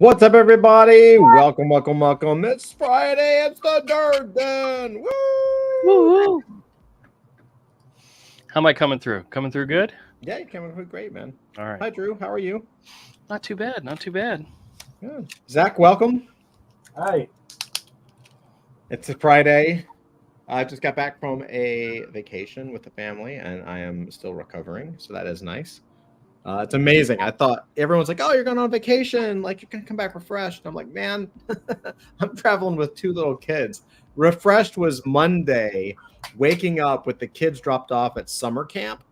What's up, everybody? Welcome, welcome, welcome. It's Friday. It's the Nerd Den. Woo! Woo-hoo. How am I coming through? Coming through good? Yeah, you're coming through great, man. All right. Hi, Drew. How are you? Not too bad. Not too bad. Good. Zach, welcome. Hi. It's a Friday. I just got back from a vacation with the family, and I am still recovering, so that is nice. It's amazing. I thought everyone's like, "Oh, you're going on vacation. Like, you're gonna come back refreshed." And I'm like, "Man, I'm traveling with two little kids." Refreshed was Monday, waking up with the kids dropped off at summer camp,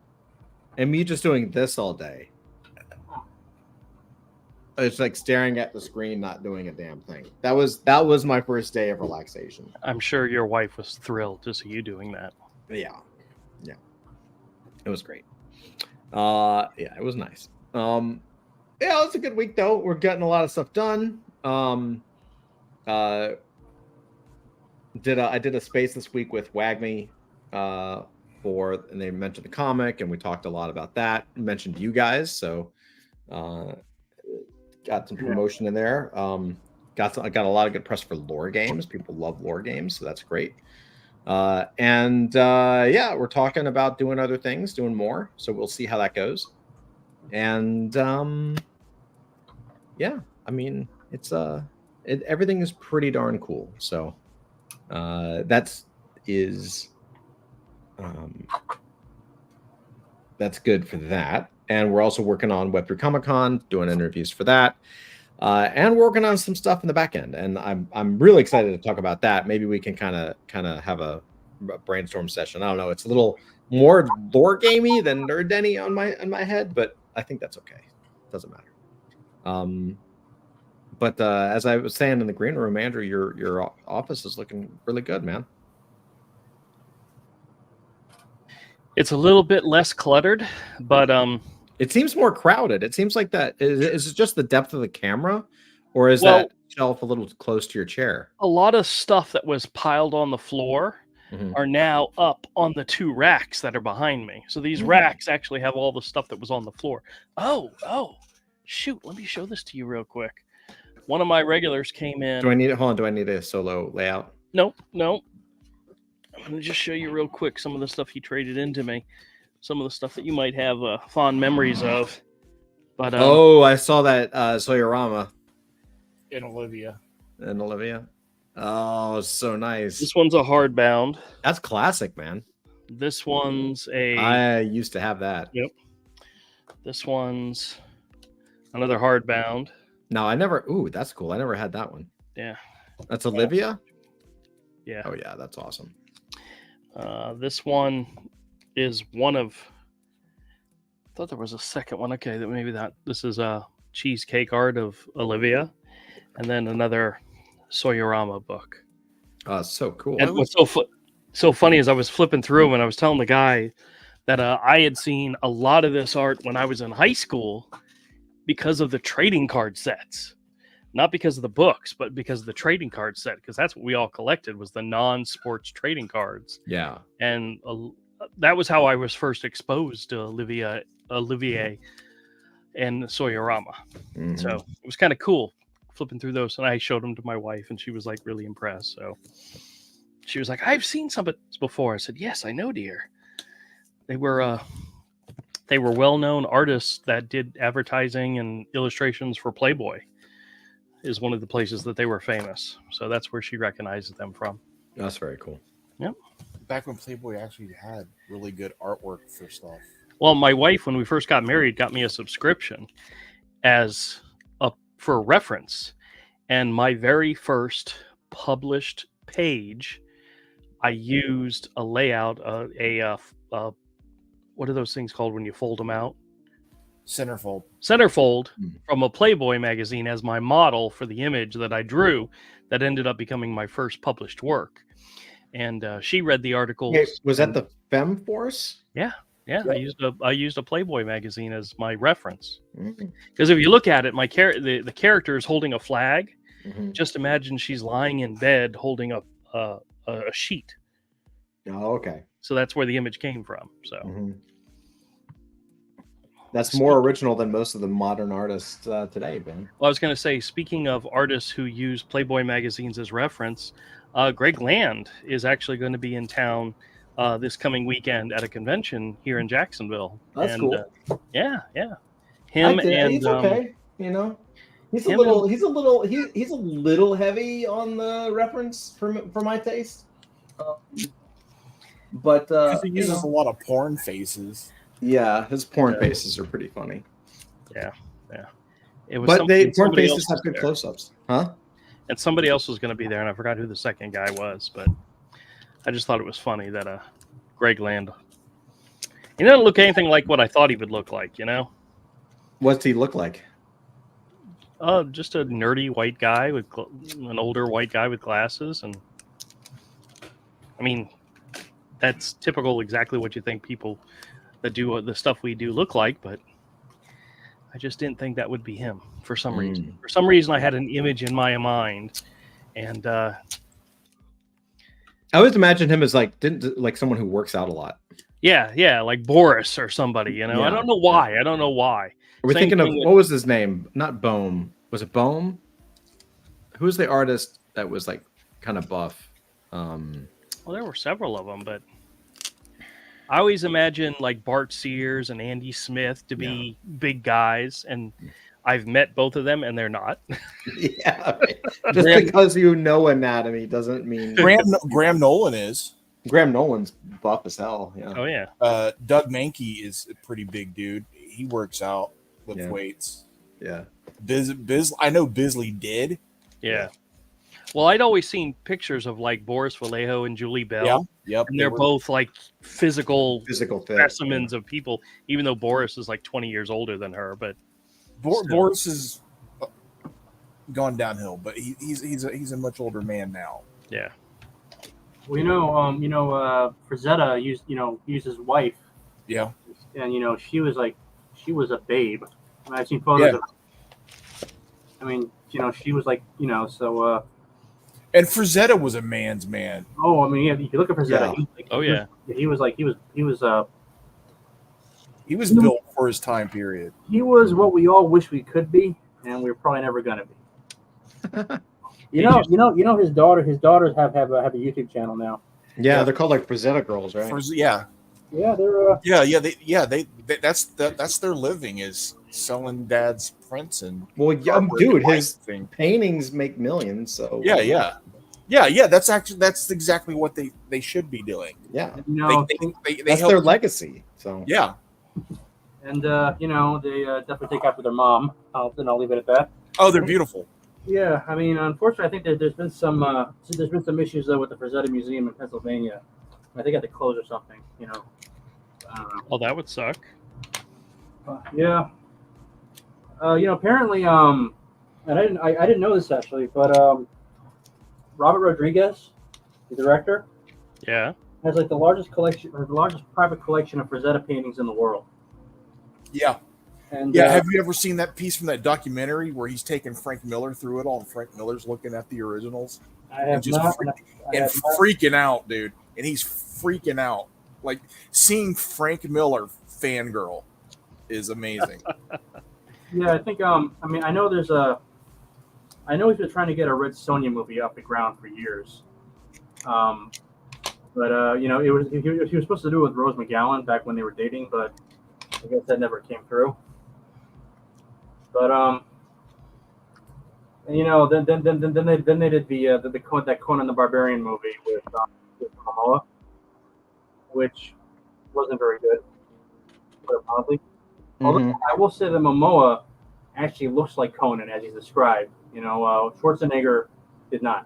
and me just doing this all day. It's like staring at the screen, not doing a damn thing. That was my first day of relaxation. I'm sure your wife was thrilled to see you doing that. Yeah, it was great. Yeah, it was nice. Yeah, it was a good week though. We're getting a lot of stuff done. I did a space this week with WAGMI and they mentioned the comic, and we talked a lot about that. Mentioned you guys, so got some promotion in there. I got a lot of good press for lore games. People love lore games, so that's great. Yeah, we're talking about doing other things, doing more. So we'll see how that goes. And yeah, I mean, it's everything is pretty darn cool. So that's good for that. And we're also working on Web3 Comic Con, doing interviews for that. And working on some stuff in the back end, and I'm really excited to talk about that. Maybe we can kind of have a brainstorm session. I don't know. It's a little more lore gamey than nerd denny on my head, but I think that's okay. Doesn't matter. But as I was saying in the green room, Andrew, your office is looking really good, man. It's a little bit less cluttered, but it seems more crowded. It seems like that. Is it just the depth of the camera, or is that shelf a little close to your chair? A lot of stuff that was piled on the floor are now up on the two racks that are behind me. So these racks actually have all the stuff that was on the floor. Oh, shoot. Let me show this to you real quick. One of my regulars came in. Do I need a solo layout? Nope. I'm going to just show you real quick some of the stuff he traded into me. Some of the stuff that you might have fond memories of. But I saw that Soyorama. And Olivia. Oh, so nice. This one's a hardbound. That's classic, man. This one's I used to have that. Yep. This one's another hardbound. No, I never. Ooh, that's cool. I never had that one. Yeah. That's Olivia? Yeah. Oh, yeah, that's awesome. This one is one of. I thought there was a second one. Okay, maybe that. This is a cheesecake art of Olivia, and then another Soyorama book. So cool. And what's so funny is I was flipping through them and I was telling the guy that I had seen a lot of this art when I was in high school because of the trading card sets. Not because of the books, but because of the trading card set, because that's what we all collected was the non-sports trading cards. Yeah. And that was how I was first exposed to Olivier and Soyorama. So it was kind of cool flipping through those, and I showed them to my wife, and she was like really impressed. So she was like, "I've seen some of this before." I said, "Yes, I know, dear." They were well-known artists that did advertising and illustrations for Playboy. Is one of the places that they were famous. So that's where she recognizes them from. That's very cool. Yep. Back when Playboy actually had really good artwork for stuff. Well, my wife, when we first got married, got me a subscription for reference. And my very first published page, I used a layout, what are those things called when you fold them out? Centerfold from a Playboy magazine as my model for the image that I drew that ended up becoming my first published work. And she read the articles. Hey, was that the FemForce? Yeah. I used a Playboy magazine as my reference. Because if you look at it, the character is holding a flag. Just imagine she's lying in bed holding a sheet. Oh, okay. So that's where the image came from. So That's more original than most of the modern artists today, Ben. Well, I was going to say, speaking of artists who use Playboy magazines as reference, Greg Land is actually going to be in town this coming weekend at a convention here in Jacksonville. That's and, cool. Yeah. Him and he's okay. You know, he's a him little heavy on the reference for my taste. But Because he uses a lot of porn faces. yeah, his porn faces are pretty funny. Yeah. It was But porn somebody faces else have was good there. close-ups, huh? And somebody else was going to be there, and I forgot who the second guy was, but I just thought it was funny that Greg Land, he doesn't look anything like what I thought he would look like, you know? What's he look like? Just a nerdy white guy with an older white guy with glasses, and I mean, that's typical, exactly what you think people that do the stuff we do look like, but I just didn't think that would be him for some reason. For some reason, I had an image in my mind, and I always imagine him as like someone who works out a lot. yeah, like Boris or somebody, you know. Yeah. I don't know why. I don't know why. We're Same thinking of thing with- what was his name? Not Bohm. Was it Bohm? Who was the artist that was like kind of buff? Well, there were several of them, but I always imagine like Bart Sears and Andy Smith to be big guys, and I've met both of them, and they're not. Yeah, right. Just because you know anatomy doesn't mean Graham Nolan is. Graham Nolan's buff as hell. Yeah. Oh yeah, Doug Mankey is a pretty big dude. He works out with Yeah. weights. Yeah. I know Bisley did. yeah. Well, I'd always seen pictures of like Boris Vallejo and Julie Bell. Yeah. Yep. And they're both like physical Physical fit. specimens of people, even though Boris is like 20 years older than her. But Boris has gone downhill, but he's a much older man now. yeah, Well, Frazetta used his wife, Yeah. and she was a babe. I mean, I've seen photos Yeah. of her. I mean, she was like, so. And Frazetta was a man's man. Oh, I mean, yeah, if you look at Frazetta, Yeah. he was built for his time period. he was what we all wish we could be, and we're probably never gonna be. His daughters have a YouTube channel now. Yeah, they're called like Frazetta girls, right? Yeah. Yeah, they're That's their living is selling dad's prints and Well, yeah, artwork dude, and his thing. paintings make millions. So Yeah. That's exactly what they should be doing. yeah, They that's help. their legacy. So Yeah. and they definitely take after their mom. I'll leave it at that. Oh, they're beautiful. Yeah, I mean, unfortunately, I think there's been some issues though with the Frazetta Museum in Pennsylvania. I think they had to close or something. I don't know. well, that would suck. Yeah. Apparently, and I didn't know this actually, but Robert Rodriguez, the director, Yeah, has like the largest collection or the largest private collection of Frazetta paintings in the world. Yeah. And Yeah. Have you ever seen that piece from that documentary where he's taking Frank Miller through it all, and Frank Miller's looking at the originals I have just not. freaking out, dude? And he's freaking out. Like seeing Frank Miller fangirl is amazing. Yeah, I think. I mean, I know there's a. I know he's been trying to get a Red Sonja movie off the ground for years. But it was he was supposed to do it with Rose McGowan back when they were dating, but I guess that never came through. But then they did that Conan the Barbarian movie with Momoa, which wasn't very good. Put it mildly. Although I will say that Momoa actually looks like Conan as he's described. Schwarzenegger did not.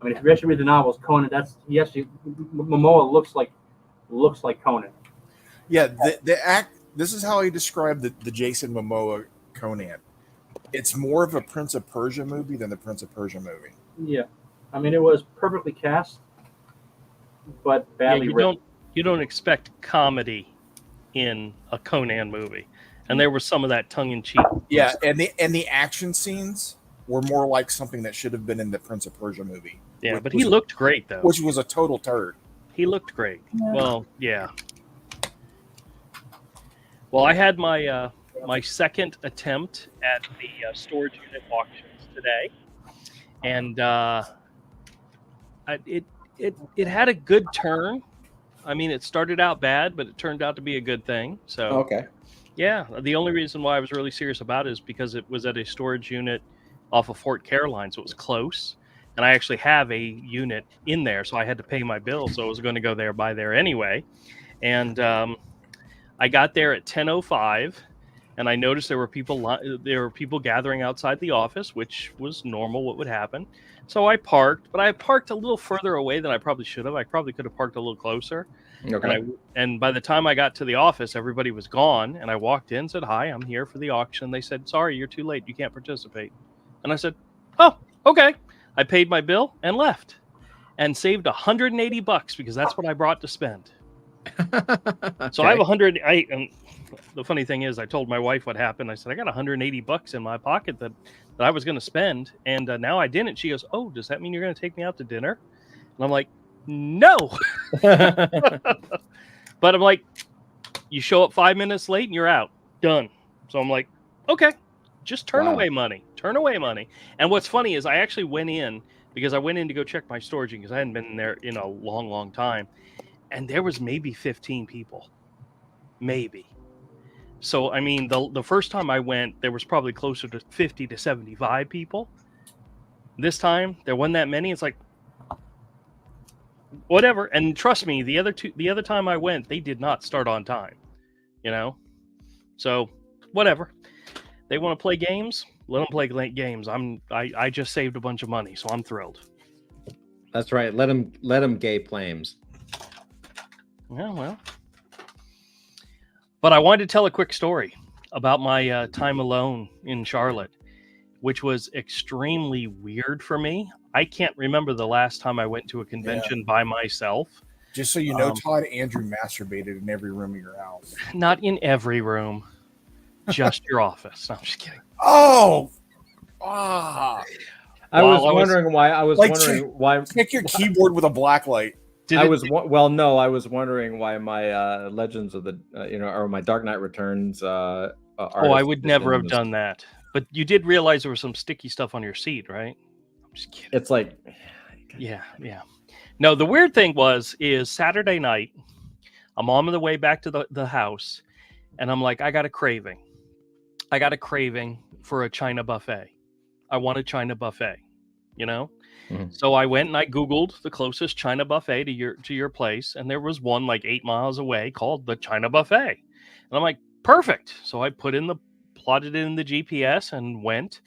I mean, if you actually read the novels, Conan, Momoa looks like Conan. Yeah, the act. This is how he described the Jason Momoa Conan. It's more of a Prince of Persia movie than the Prince of Persia movie. Yeah, I mean, it was perfectly cast, but badly written. You don't expect comedy in a Conan movie, and there was some of that tongue in cheek. Yeah, and the action scenes were more like something that should have been in the Prince of Persia movie. Yeah, but he looked great though. Which was a total turd. He looked great. Yeah. Well, yeah. Well, I had my my second attempt at the storage unit auctions today, and it had a good turn. I mean, it started out bad, but it turned out to be a good thing. So Okay. yeah, the only reason why I was really serious about it is because it was at a storage unit off of Fort Caroline, so it was close. And I actually have a unit in there, so I had to pay my bill, so I was going to go there by there anyway. And I got there at 10:05, and I noticed there were people gathering outside the office, which was normal, what would happen. So I parked, but I parked a little further away than I probably should have. I probably could have parked a little closer. Okay. And by the time I got to the office, everybody was gone. And I walked in, said, "Hi, I'm here for the auction." They said, "Sorry, you're too late. You can't participate." And I said, "Oh, okay." I paid my bill and left, and saved $180 because that's what I brought to spend. So I have 100. And the funny thing is, I told my wife what happened. I said, "I got $180 in my pocket that I was going to spend, and now I didn't." She goes, "Oh, does that mean you're going to take me out to dinner?" And I'm like, "No." But I'm like, you show up 5 minutes late and you're out. Done. So I'm like, okay, just turn away money. Turn away money. And what's funny is I actually went in because I went in to go check my storage because I hadn't been in there in a long, long time. And there was maybe 15 people. Maybe. So, I mean, the first time I went, there was probably closer to 50 to 75 people. This time, there wasn't that many. It's like, whatever. And trust me, the other time I went, they did not start on time, you know? So whatever. They want to play games, let them play games. I just saved a bunch of money, so I'm thrilled. That's right. Let them gay flames. Yeah, well. But I wanted to tell a quick story about my time alone in Charlotte, which was extremely weird for me. I can't remember the last time I went to a convention by myself. Just so you know, Todd, Andrew masturbated in every room of your house. Not in every room, just your office. No, I'm just kidding. Oh, I was wondering why. Check your keyboard with a black light. I was wondering why my Legends of the or my Dark Knight Returns. I would never have done that. But you did realize there was some sticky stuff on your seat, right? I'm just kidding. It's like, yeah. No, the weird thing is Saturday night, I'm on the way back to the house, and I'm like, I got a craving. I got a craving for a China buffet. I want a China buffet, you know? Mm-hmm. So I went and I Googled the closest China buffet to your place, and there was one like 8 miles away called the China Buffet. And I'm like, perfect. So I plotted it in the GPS and went,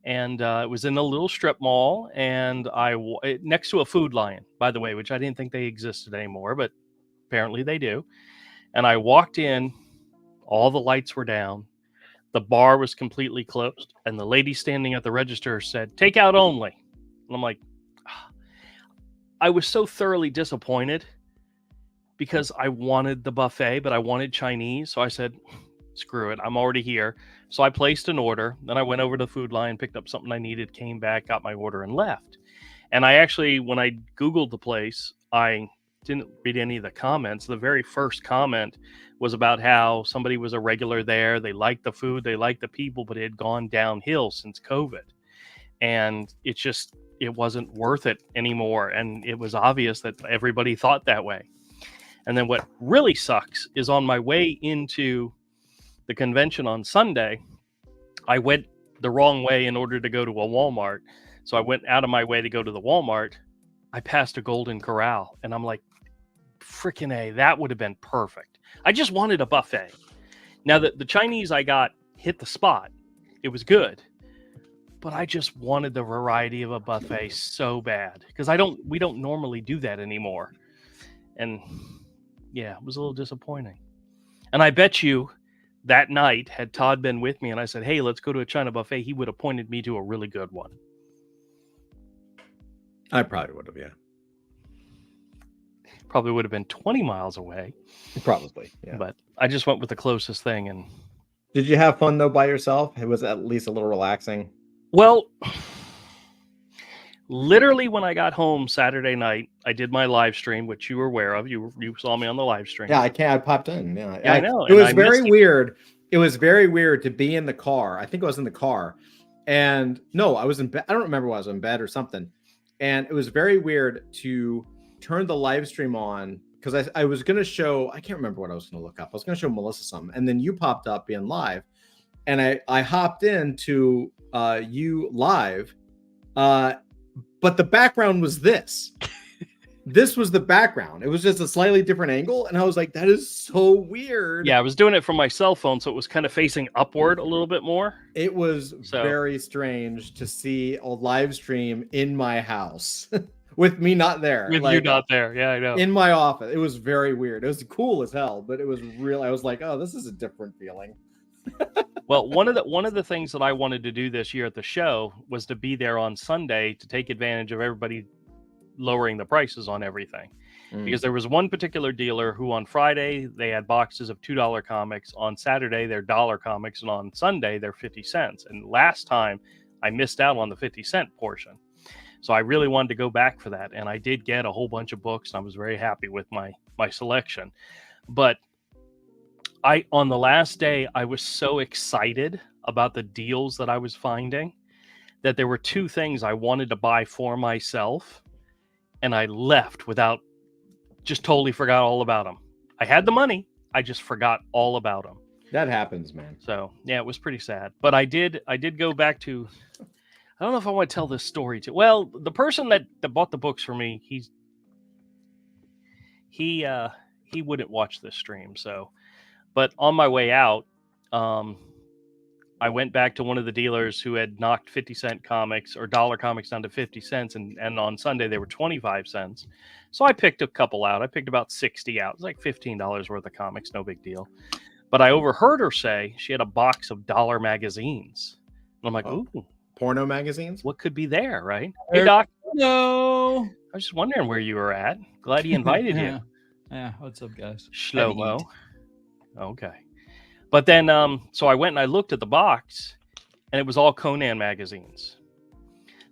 and it was in a little strip mall, and next to a Food Lion, by the way, which I didn't think they existed anymore, but apparently they do. And I walked in, all the lights were down, the bar was completely closed, and the lady standing at the register said, "Takeout only." And I'm like, I was so thoroughly disappointed because I wanted the buffet, but I wanted Chinese. So I said, screw it, I'm already here. So I placed an order. Then I went over to the Food Lion, picked up something I needed, came back, got my order, and left. And I actually, when I Googled the place, I didn't read any of the comments. The very first comment was about how somebody was a regular there. They liked the food, they liked the people, but it had gone downhill since COVID. And it wasn't worth it anymore. And it was obvious that everybody thought that way. And then what really sucks is on my way into the convention on Sunday, I went the wrong way in order to go to a Walmart. So I went out of my way to go to the Walmart. I passed a Golden Corral, and I'm like, freaking A, that would have been perfect. I just wanted a buffet. Now, the Chinese I got hit the spot. It was good. But I just wanted the variety of a buffet so bad because we don't normally do that anymore. And yeah, it was a little disappointing. And I bet you that night, had Todd been with me and I said, "Hey, let's go to a China buffet," he would have pointed me to a really good one. I probably would have, yeah. Probably would have been 20 miles away. Probably, yeah. But I just went with the closest thing. And did you have fun though by yourself? It was at least a little relaxing. Well, Literally, when I got home Saturday night, I did my live stream, which you were aware of. You saw me on the live stream. Yeah, I popped in. Yeah, I know. It was very weird. It was very weird to be in the car. I think I was in the car, and no, I was in bed. I don't remember why I was in bed or something. And it was very weird to turn the live stream on because I was going to show. I can't remember what I was going to look up. I was going to show Melissa something, and then you popped up being live, and I hopped into you live, but the background was this. This was the background. It was just a slightly different angle. And I was like, that is so weird. Yeah, I was doing it from my cell phone, so it was kind of facing upward a little bit more. It was very strange to see a live stream in my house with me not there. With you not there. Yeah, I know. In my office. It was very weird. It was cool as hell, but it was real. I was like, oh, this is a different feeling. Well, one of the things that I wanted to do this year at the show was to be there on Sunday to take advantage of everybody lowering the prices on everything, because there was one particular dealer who on Friday they had boxes of $2 comics, on Saturday they're $1 comics, and on Sunday they're 50 cents. And last time I missed out on the 50-cent portion, so I really wanted to go back for that, and I did get a whole bunch of books, and I was very happy with my selection. But on the last day I was so excited about the deals that I was finding that there were two things I wanted to buy for myself, and I left without, just totally forgot all about them. I had the money, I just forgot all about them. That happens, man. So yeah, it was pretty sad. But I did go back to, I don't know if I want to tell this story to. Well, the person that bought the books for me, he wouldn't watch this stream. So, but on my way out, I went back to one of the dealers who had knocked 50-cent comics or $1 comics down to 50 cents. And on Sunday, they were 25 cents. So I picked a couple out. I picked about 60 out. It was like $15 worth of comics. No big deal. But I overheard her say she had a box of dollar magazines. And I'm like, ooh. Porno magazines? What could be there, right? Hey, Doc. No. I was just wondering where you were at. Glad he invited you. Yeah. What's up, guys? Shlomo. Okay. But then, so I went and I looked at the box, and it was all Conan magazines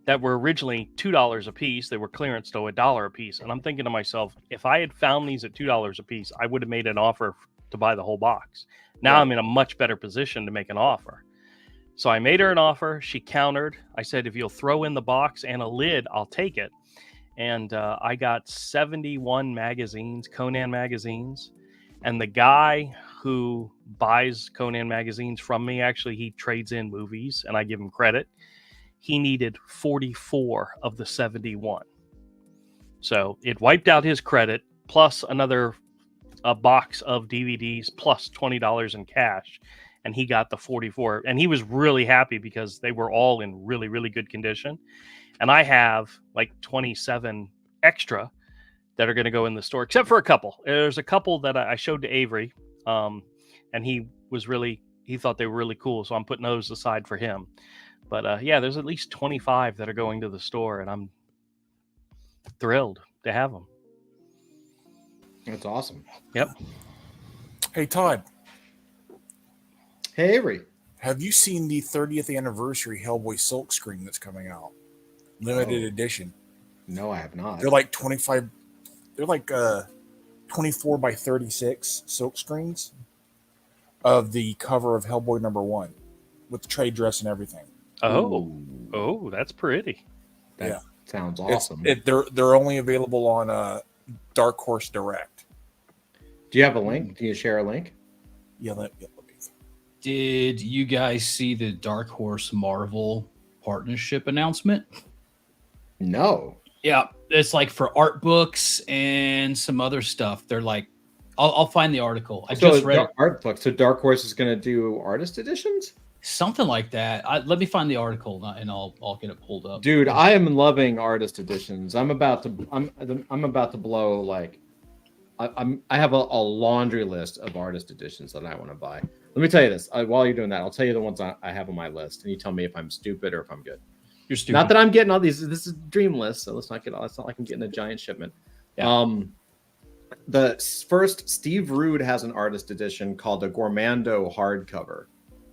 that were originally $2 a piece. They were clearance, though, $1 a piece. And I'm thinking to myself, if I had found these at $2 a piece, I would have made an offer to buy the whole box. Now I'm in a much better position to make an offer. So I made her an offer. She countered. I said, if you'll throw in the box and a lid, I'll take it. And I got 71 magazines, Conan magazines. And the guy who buys Conan magazines from me, actually, he trades in movies, and I give him credit. He needed 44 of the 71. So it wiped out his credit, plus a box of DVDs, plus $20 in cash. And he got the 44. And he was really happy because they were all in really, really good condition. And I have like 27 extra that are going to go in the store, except for a couple. There's a couple that I showed to Avery, and he thought they were really cool, so I'm putting those aside for him. But yeah, there's at least 25 that are going to the store, and I'm thrilled to have them. That's awesome. Yep. Hey, Todd. Hey, Avery. Have you seen the 30th anniversary Hellboy silkscreen that's coming out? Limited edition. No, I have not. They're like 25. They're like 24 by 36 silk screens of the cover of Hellboy #1 with the trade dress and everything. Oh, that's pretty. That sounds awesome. They're only available on Dark Horse Direct. Do you have a link? Can you share a link? Yeah, let me. Did you guys see the Dark Horse Marvel partnership announcement? No. Yeah, it's like for art books and some other stuff. They're like, I'll find the article. I just read art books. So Dark Horse is going to do artist editions, something like that. Let me find the article and I'll get it pulled up. Dude, I am loving artist editions. I'm about to blow like I have a laundry list of artist editions that I want to buy. Let me tell you this. While you're doing that, I'll tell you the ones I have on my list, and you tell me if I'm stupid or if I'm good. You're stupid. Not that I'm getting all these. This is a dream list, so let's not get all. It's not like I'm getting a giant shipment. Yeah. The first Steve Rude has an artist edition called a Gormando hardcover.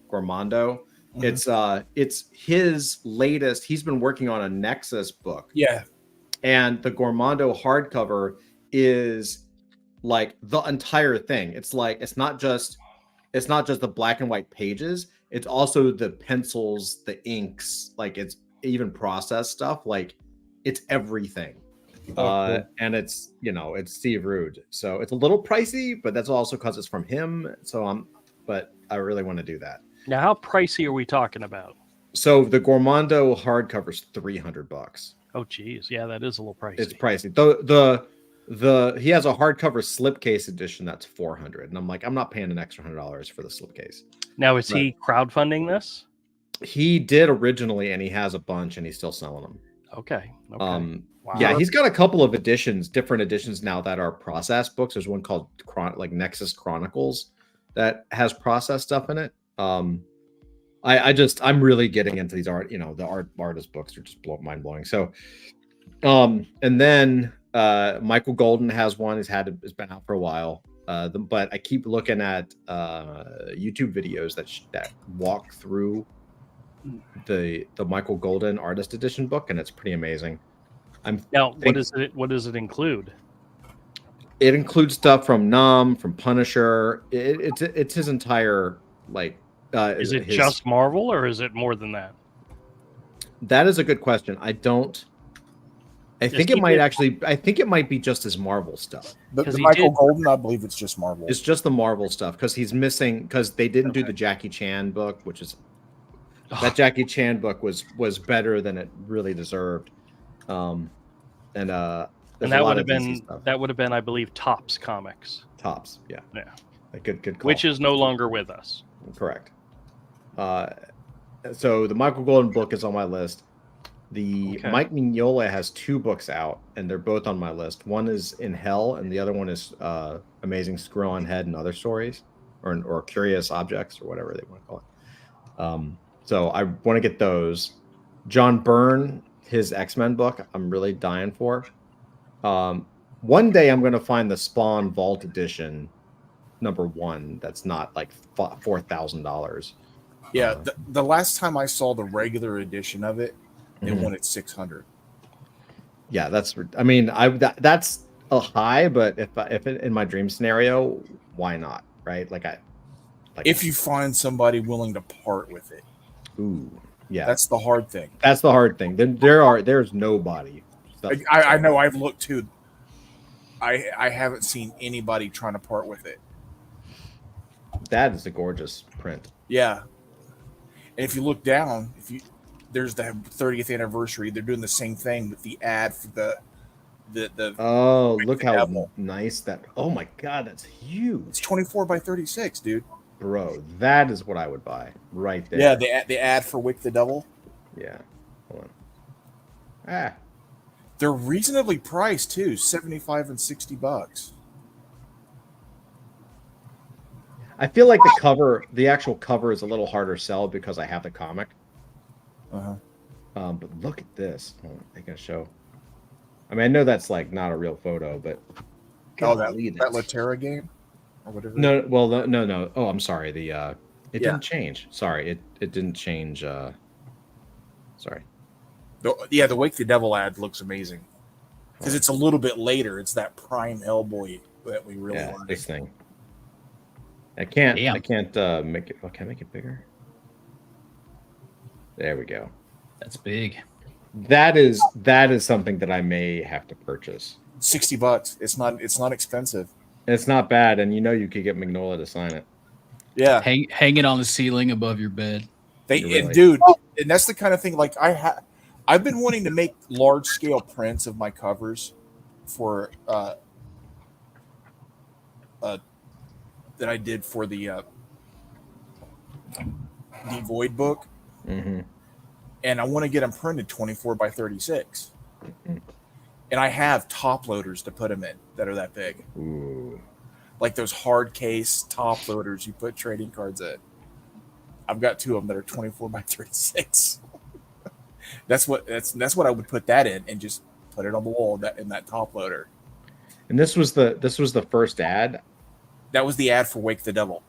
Gormando. Mhm. It's his latest. He's been working on a Nexus book, Yeah. and the Gormando hardcover is like the entire thing. It's like it's not just the black and white pages. It's also the pencils, the inks, like it's even processed stuff. Like it's everything. Oh, cool. And it's it's Steve Rude, so it's a little pricey, but that's also because it's from him. But I really want to do that. Now, how pricey are we talking about? So the Gormando hardcover's $300. Oh, geez, yeah, that is a little pricey. It's pricey. The he has a hardcover slipcase edition that's $400, and I'm like, I'm not paying an extra $100 for the slipcase. Now, is he crowdfunding this? He did originally, and he has a bunch, and he's still selling them. Okay. Wow. Yeah, he's got a couple of different editions now that are process books. There's one called Nexus Chronicles that has process stuff in it. I'm really getting into these artist books are just mind blowing. So, and then Michael Golden has one. It's been out for a while. But I keep looking at YouTube videos that walk through the Michael Golden artist edition book, and it's pretty amazing. What does it include? It includes stuff from Numb, from Punisher. It's his entire Is it just Marvel, or is it more than that? That is a good question. I think it might be just his Marvel stuff. The Michael Golden, I believe it's just Marvel. It's just the Marvel stuff because they didn't do the Jackie Chan book, which is that Jackie Chan book was better than it really deserved. And that would have been, I believe, Topps Comics. Topps, yeah. A good call. Which is no longer with us. Correct. So the Michael Golden book is on my list. Mike Mignola has 2 books out, and they're both on my list. One is In Hell, and the other one is Amazing Squirrel on Head and Other Stories, or Curious Objects, or whatever they want to call it. So I want to get those. John Byrne, his X-Men book, I'm really dying for. One day I'm going to find the Spawn Vault Edition #1 that's not like $4,000. Yeah, the last time I saw the regular edition of it, they wanted $600. Yeah, that's a high, but if in my dream scenario, why not, right? If you find somebody willing to part with it. Ooh, yeah, that's the hard thing. That's the hard thing. There's nobody. I know. I've looked too. I haven't seen anybody trying to part with it. That is a gorgeous print. Yeah, and if you look down, there's the 30th anniversary. They're doing the same thing with the ad for the look how nice that. Oh my god, that's huge. It's 24 by 36, dude. Bro, that is what I would buy right there. Yeah, the ad for Wick the Devil. Yeah. Hold on. They're reasonably priced too, $75 and $60. I feel like the actual cover is a little harder to sell because I have the comic. But look at this. I can show. I mean, I know that's not a real photo, but that Latera game or whatever. No, well, no. Oh, I'm sorry. It didn't change. Sorry, it didn't change. Sorry. The Wake the Devil ad looks amazing because it's a little bit later. It's that prime Hellboy that we really like. This thing. I can't make it. Oh, can I make it bigger? There we go. That's big. That is something that I may have to purchase. $60. It's not expensive. It's not bad, and you could get Mignola to sign it. Yeah, hang it on the ceiling above your bed. Dude, and that's the kind of thing. I've been wanting to make large scale prints of my covers for that I did for the Void book, and I want to get them printed 24 by 36. And I have top loaders to put them in that are that big. Ooh. Like those hard case top loaders you put trading cards in. I've got 2 of them that are 24 by 36. That's what I would put that in and just put it on the wall in that top loader. And this was the first ad. That was the ad for Wake the Devil.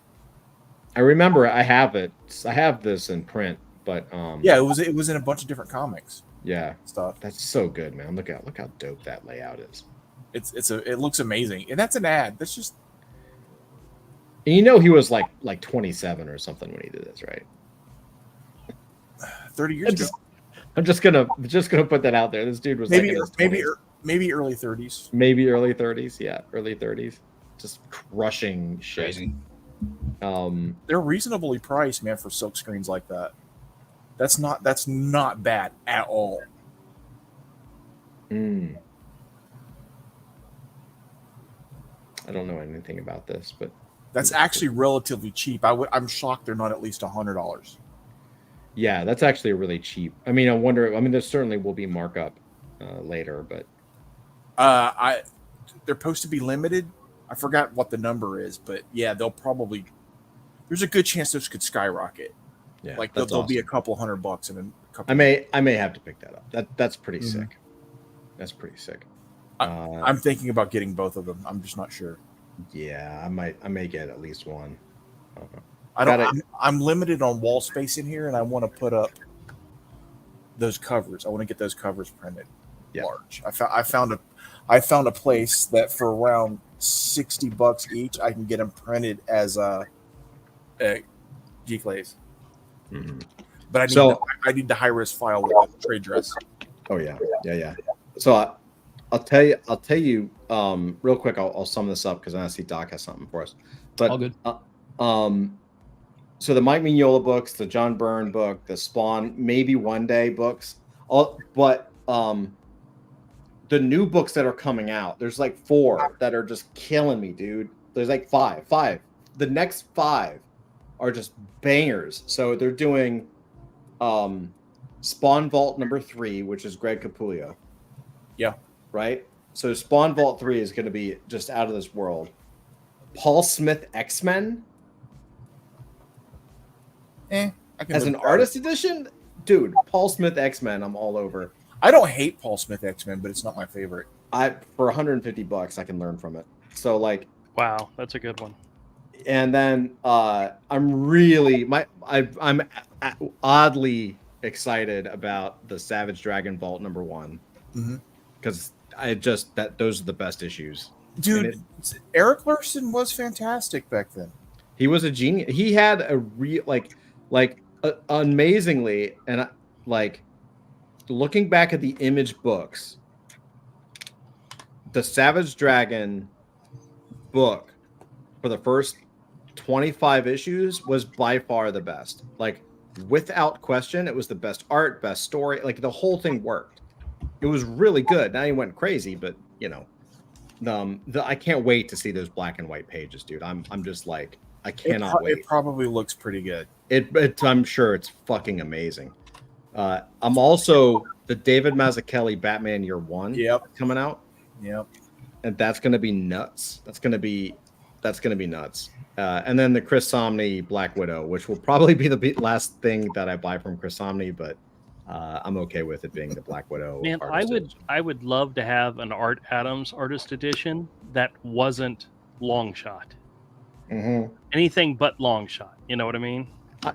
I remember I have it. I have this in print, but Yeah, it was in a bunch of different comics yeah, stuff. that's so good, man. Look how dope that layout is. It looks amazing, and that's an ad. That's just And you know he was like 27 or something when he did this, right? 30 years ago. I'm just gonna put that out there. This dude was like in his 20s. Maybe early 30s. Maybe early 30s. Yeah, early 30s. Just crushing shit. Crazy. They're reasonably priced, man, for silk screens like that. That's not bad at all. I don't know anything about this, but That's actually relatively cheap. I'm shocked they're not at least $100. yeah, that's actually really cheap. I mean, I wonder. I mean, there certainly will be markup later, but They're supposed to be limited. I forgot what the number is, but yeah, they'll probably. There's a good chance those could skyrocket. yeah, Like that's they'll be a awesome. couple $100 in a couple. I may have to pick that up. That's pretty Mhm. sick. That's pretty sick. I'm thinking about getting both of them. I'm just not sure. Yeah, I may get at least one. I'm limited on wall space in here, and I want to put up those covers. I want to get those covers printed large. I found a place that for around $60 each, I can get them printed as G-Clays. Mhm. But I need the high risk file with the trade dress. Oh yeah. So I'll tell you real quick. I'll sum this up because I see Doc has something for us. But All good. So the Mike Mignola books, the John Byrne book, the Spawn, maybe one day books. But the new books that are coming out, there's like 4 that are just killing me, dude. There's like 5. The next 5 are just bangers. So they're doing Spawn Vault number 3, which is Greg Capullo. Yeah. Right? So Spawn Vault 3 is going to be just out of this world. Paul Smith X-Men as an artist edition? Dude, Paul Smith X-Men, I'm all over. I don't hate Paul Smith X-Men, but it's not my favorite. For $150 I can learn from it. So like Wow, that's a good one. and then I'm really I'm oddly excited about the Savage Dragon Vault number 1 because those are the best issues. Dude, Eric Larson was fantastic back then. He was a genius. He had a real amazingly, and like looking back at the Image books, the Savage Dragon book for the first 25 issues was by far the best. Like without question, it was the best art, best story. Like the whole thing worked. It was really good. Now he went crazy, but you know, I can't wait to see those black and white pages, dude. I'm just like I cannot wait. It probably looks pretty good. I'm sure it's fucking amazing. I'm also the David Mazzucchelli Batman Year One. Yep. Coming out. Yep. And that's gonna be nuts. That's gonna be nuts. And then the Chris Samnee Black Widow, which will probably be the last thing that I buy from Chris Samnee, but I'm okay with it being the Black Widow. Man, I would love to have an Art Adams artist edition that wasn't long shot. Mm-hmm. Anything but long shot. You know what I mean?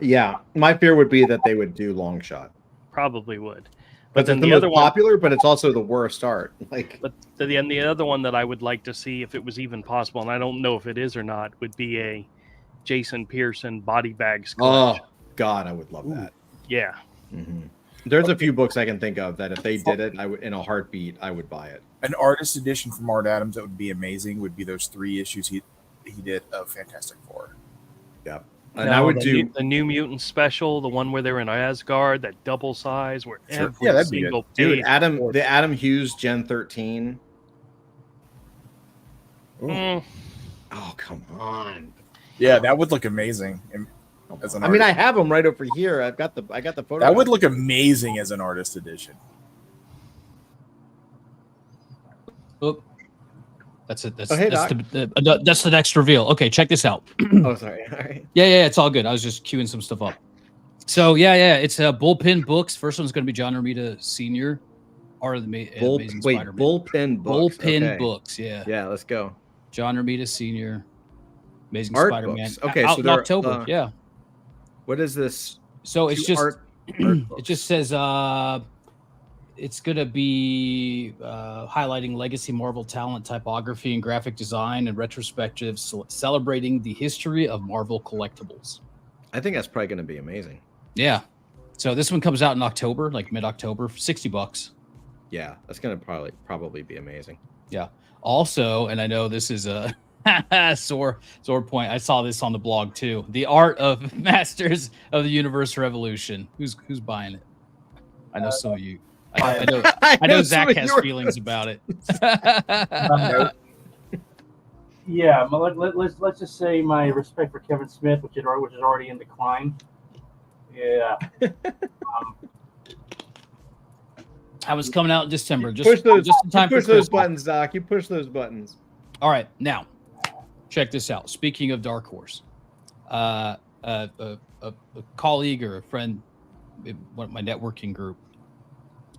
Yeah, my fear would be that they would do long shot. Probably would. But then the other popular, but it's also the worst art. Like, but the other one that I would like to see, if it was even possible, and I don't know if it is or not, would be a Jason Pearson body bags collection. Oh God, I would love that. Yeah. Mm-hmm. There's a few books I can think of that if they did it, in a heartbeat, I would buy it. An artist edition from Art Adams that would be amazing would be those 3 issues he did of Fantastic Four. Yep. And I would do the New Mutant special, the one where they're in Asgard, that double size, where every that'd be single dude, page. the Adam Hughes Gen 13. Oh, come on. Yeah, that would look amazing. I mean, I have them right over here. I got the photo. That would look amazing as an artist edition. Oh, that's it. That's, hey, that's the next reveal. Okay, check this out. Oh, sorry. All right. Yeah, it's all good. I was just queuing some stuff up. So it's Bullpen Books. First one's going to be John Romita Sr. Art of the Amazing Spider-Man. Bullpen Books. Bullpen Books. Yeah. Yeah, let's go. John Romita Sr. Amazing Art Spider-Man. books. Okay, out so in they're, October. Yeah. What is this? So it's Two just art it books. just says it's gonna be highlighting legacy Marvel talent, typography, and graphic design, and retrospectives celebrating the history of Marvel collectibles. I think that's probably going to be amazing. Yeah. So this one comes out in October, like mid-October, for $60. Yeah, that's going to probably be amazing. Yeah. Also, and I know this is a sore point. I saw this on the blog too. The Art of Masters of the Universe Revolution. Who's buying it? I know some of you. I know. I know Zach has feelings about it. Yeah, but let's just say my respect for Kevin Smith, which is already in decline. Yeah. I was coming out in December. Just Push those, just in time you push for those Christmas. buttons, Doc. You push those buttons. All right, now check this out. Speaking of Dark Horse, a colleague or a friend, one of my networking group,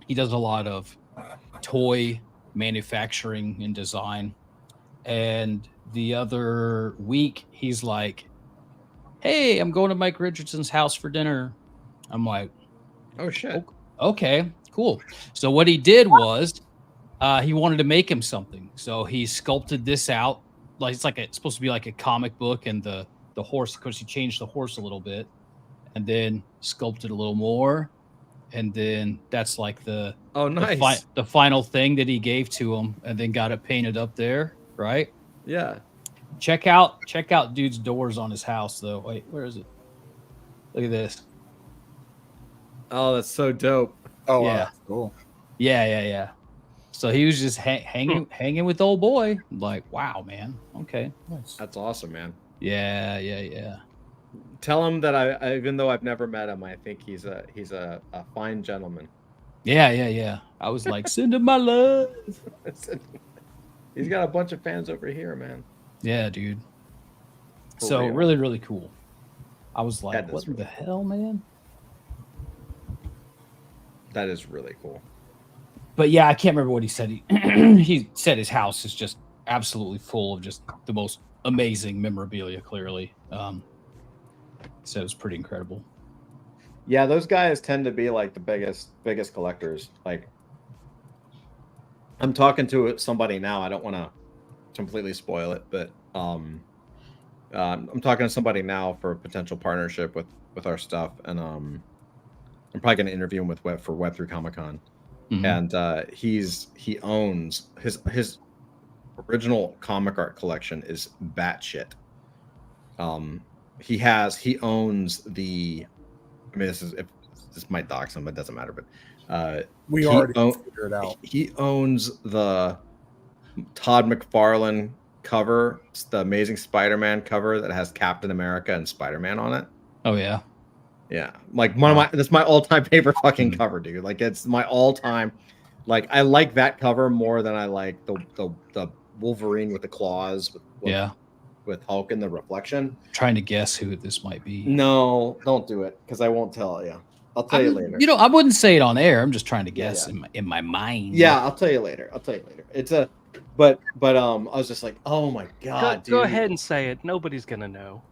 he does a lot of toy manufacturing and design. And the other week, he's like, "Hey, I'm going to Mike Richardson's house for dinner." I'm like, Oh shit! "Okay, cool." So what he did was, he wanted to make him something. So he sculpted this out. Like it's supposed to be like a comic book, and the horse, of course, he changed the horse a little bit, and then sculpted a little more, and then that's like the Nice. the final thing that he gave to him, and then got it painted up there, right? Yeah. Check out dude's doors on his house though. Wait, where is it? Look at this. Oh, that's so dope. Oh, Yeah. wow. Cool. Yeah. So he was just hanging with old boy. Like, wow, man. Okay. Nice. That's awesome, man. Yeah. Tell him that I even though I've never met him, I think he's a fine gentleman. Yeah. I was like, send him my love. He's got a bunch of fans over here, man. Yeah, dude. For So real. really, really cool. I was like, That is what really the hell, man? That is really cool. But yeah, I can't remember what he said. He said his house is just absolutely full of just the most amazing memorabilia, clearly. So it was pretty incredible. Yeah, those guys tend to be like the biggest collectors. Like, I'm talking to somebody now. I don't want to completely spoil it, but I'm talking to somebody now for a potential partnership with our stuff, and I'm probably going to interview him for Web3 Comic Con. Mhm. And he owns his original comic art collection is batshit. He owns the. I mean, this might dox him, but it doesn't matter. But We he already own- figured it out. he owns the Todd McFarlane cover. It's the Amazing Spider-Man cover that has Captain America and Spider-Man on it. Oh yeah. Yeah, like that's my all-time favorite fucking cover, dude. Like, it's my all-time. Like, I like that cover more than I like the Wolverine with the claws with Hulk and the reflection. Trying to guess who this might be. No, don't do it, because I won't tell you. I'll tell you later. You know, I wouldn't say it on air. I'm just trying to guess Yeah. in my mind. Yeah, I'll tell you later. It's a but I was just like, oh my god, dude. Go ahead and say it. Nobody's gonna know.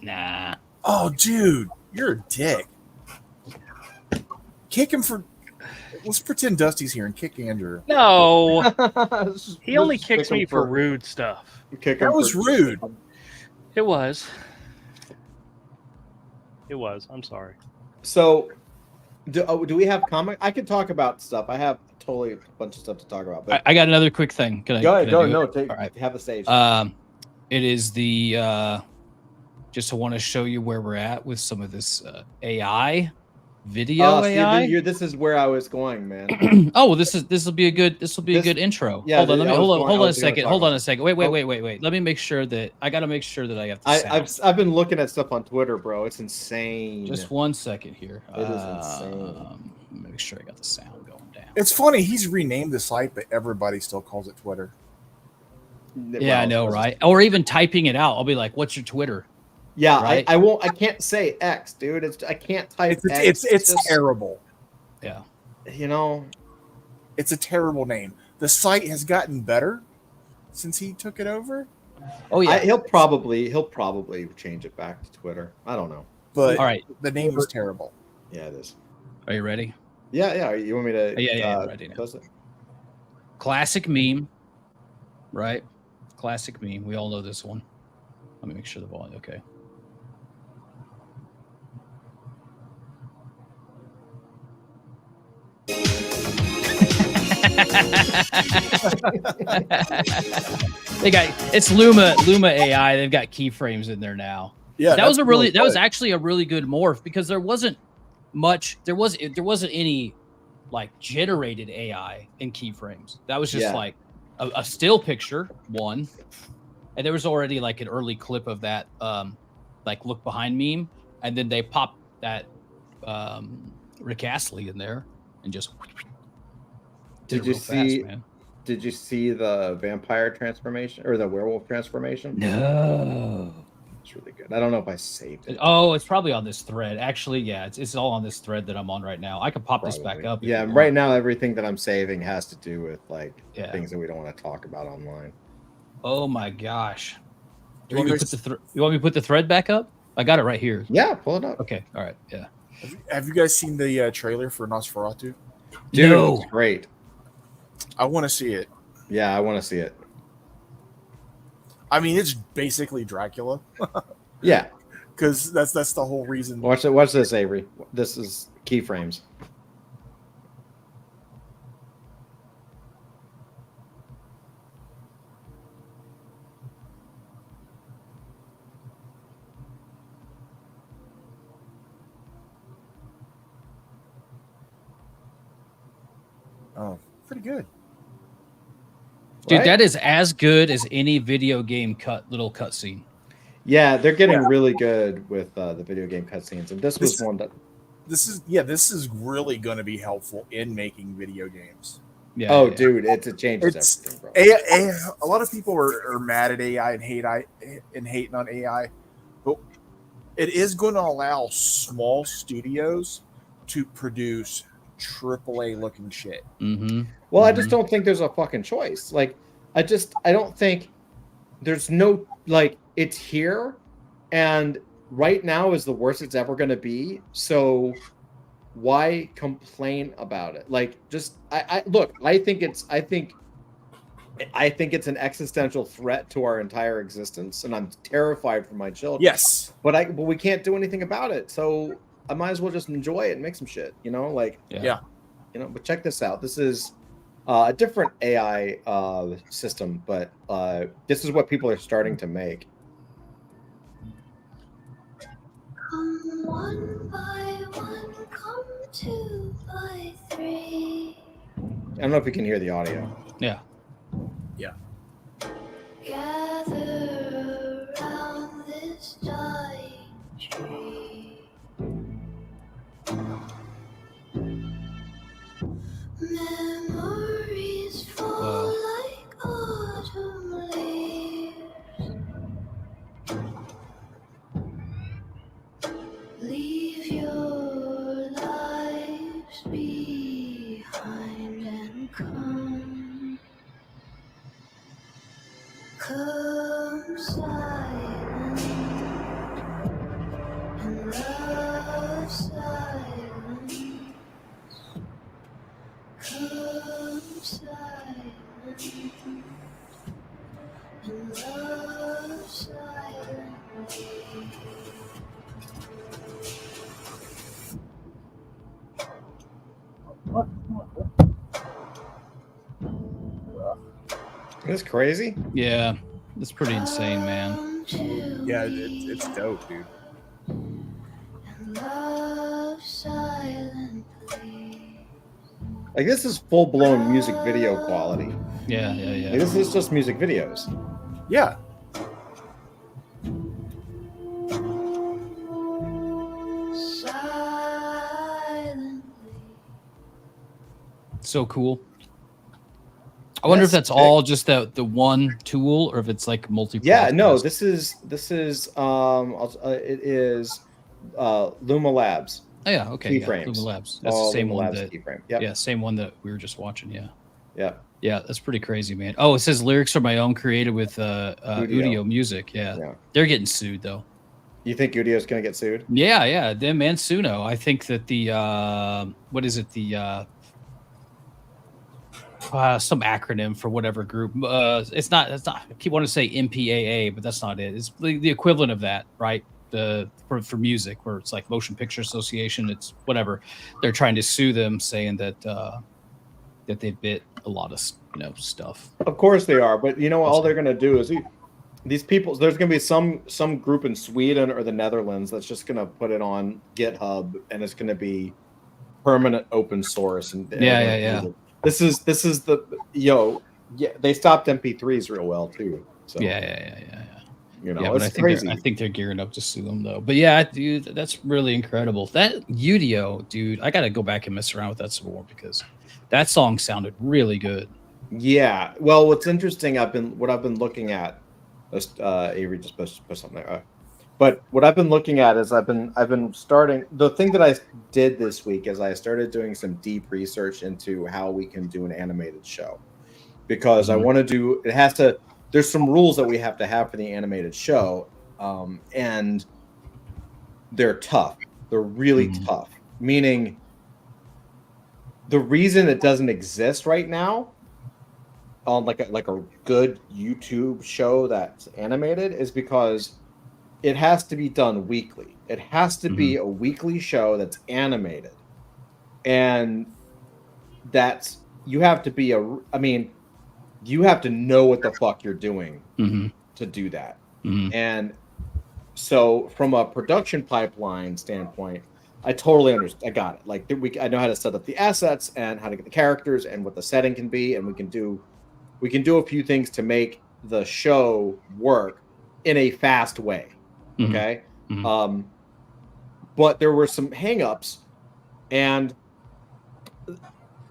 Nah. Oh, dude, you're a dick. Kick him for. Let's pretend Dusty's here and kick Andrew. No, Let's he only just kicks kick him me for rude stuff. kick That him was for- rude. It was. I'm sorry. So, do we have comic? I could talk about stuff. I have totally a bunch of stuff to talk about. But I got another quick thing. Can I? go ahead. can I Go. do No, it? All right. have a stage. It is the just to want to show you where we're at with some of this AI video See, AI. this is where I was going, man. Oh, well, this will be a good intro. Yeah, hold on, I hold was on a gonna second. talk Hold on about a second. Wait. Let me make sure that I got the sound. I've been looking at stuff on Twitter, bro. It's insane. Just 1 second here. It is insane. Let me make sure I got the sound going down. It's funny. He's renamed the site, but everybody still calls it Twitter. Yeah, I know, right? Or even typing it out. I'll be like, "What's your Twitter?" Yeah, Right? I won't. I can't say X, dude. I can't type X. It's just, terrible. Yeah. You know. It's a terrible name. The site has gotten better since he took it over, Oh yeah. He'll probably change it back to Twitter. I don't know. But All right. the name is terrible. Yeah, it is. Are you ready? Yeah. You want me to? Yeah, I'm ready now. Post it? Classic meme, right? Classic meme. We all know this one. Let me make sure the volume. Okay. They got it's Luma AI. They've got keyframes in there now. Yeah, that was a really good. that was actually a really good morph because there wasn't any like generated AI in keyframes. That was just like a still picture one, and there was already like an early clip of that like look behind meme, and then they popped that Rick Astley in there and just Did you see? Did you see the vampire transformation or the werewolf transformation? No. It's really good. I don't know if I saved it. Oh, it's probably on this thread. Actually, yeah, it's all on this thread that I'm on right now. I can pop this back up. Yeah, right now everything that I'm saving has to do with like things that we don't want to talk about online. Oh my gosh. You want me to put the thread back up? I got it right here. Yeah, pull it up. Okay. All right. Yeah. Have you guys seen the trailer for Nosferatu? Dude, No. It's great. I want to see it. Yeah, I want to see it. I mean, it's basically Dracula. Yeah, because that's the whole reason. Watch this, Avery. This is keyframes. Oh, pretty good. Dude, Right? that is as good as any video game little cutscene. Yeah, they're getting really good with the video game cutscenes, and this was one that. This is really going to be helpful in making video games. Yeah. Oh, yeah. dude, it changes everything, bro. A lot of people are mad at AI and hating on AI, but it is going to allow small studios to produce AAA looking shit. Mm-hmm. Well, I just don't think there's a fucking choice. Like, I don't think there's no, like, it's here, and right now is the worst it's ever going to be. So why complain about it? Like, just, I think it's an existential threat to our entire existence, and I'm terrified for my children. Yes. But we can't do anything about it. So I might as well just enjoy it and make some shit, like, Yeah. But check this out. This is a different AI system, but this is what people are starting to make. Come one by one, come two by three. I don't know if you can hear the audio. Yeah. Gather around this dying tree. Memories fall like autumn leaves. Leave your lives behind and come silent and love silence. Come silent and love silently. It's crazy. Yeah. It's pretty insane, man. Yeah, it's dope, dude. And love silently. Like, this is full-blown music video quality. Yeah. Like, this is just music videos. Yeah. Silently. So cool. I wonder if that's all just the one tool, or if it's like multi. Yeah, no, this is it is Luma Labs. Oh yeah, okay. Keyframes. Luma Labs. That's All the same Luma one Labs that. keyframe. Yep. Yeah, same one that we were just watching. Yeah. Yeah. Yeah, that's pretty crazy, man. Oh, it says lyrics are my own, created with Udio Music. Yeah. Yeah. They're getting sued though. You think Udio's going to get sued? Yeah, them and Suno. I think that the what is it? The some acronym for whatever group. It's not. I keep wanting to say MPAA, but that's not it. It's the equivalent of that, right? For music, where it's like Motion Picture Association. It's whatever. They're trying to sue them, saying that that they bit a lot of stuff. Of course they are, but you know all they're going to do is these people. There's going to be some group in Sweden or the Netherlands that's just going to put it on GitHub, and it's going to be permanent open source. And Yeah. This is the they stopped MP3s real well too. So Yeah. you know, Yeah, but it's crazy. I think they're gearing up to sue them though. But yeah, dude, that's really incredible. That Udio, dude, I got to go back and mess around with that some more because that song sounded really good. Yeah. Well, what's interesting, I've been looking at. Avery just put something there. But what I've been looking at is I've been starting. The thing that I did this week is I started doing some deep research into how we can do an animated show, because I want to do. It has to. There's some rules that we have to have for the animated show, and they're tough. They're really tough. Meaning, the reason it doesn't exist right now on like a good YouTube show that's animated is because it has to be done weekly. It has to be a weekly show that's animated, and that's you have to be you have to know what the fuck you're doing to do that. And so, from a production pipeline standpoint, I totally understand. I got it. Like I know how to set up the assets and how to get the characters and what the setting can be, and we can do a few things to make the show work in a fast way. Okay. But there were some hangups and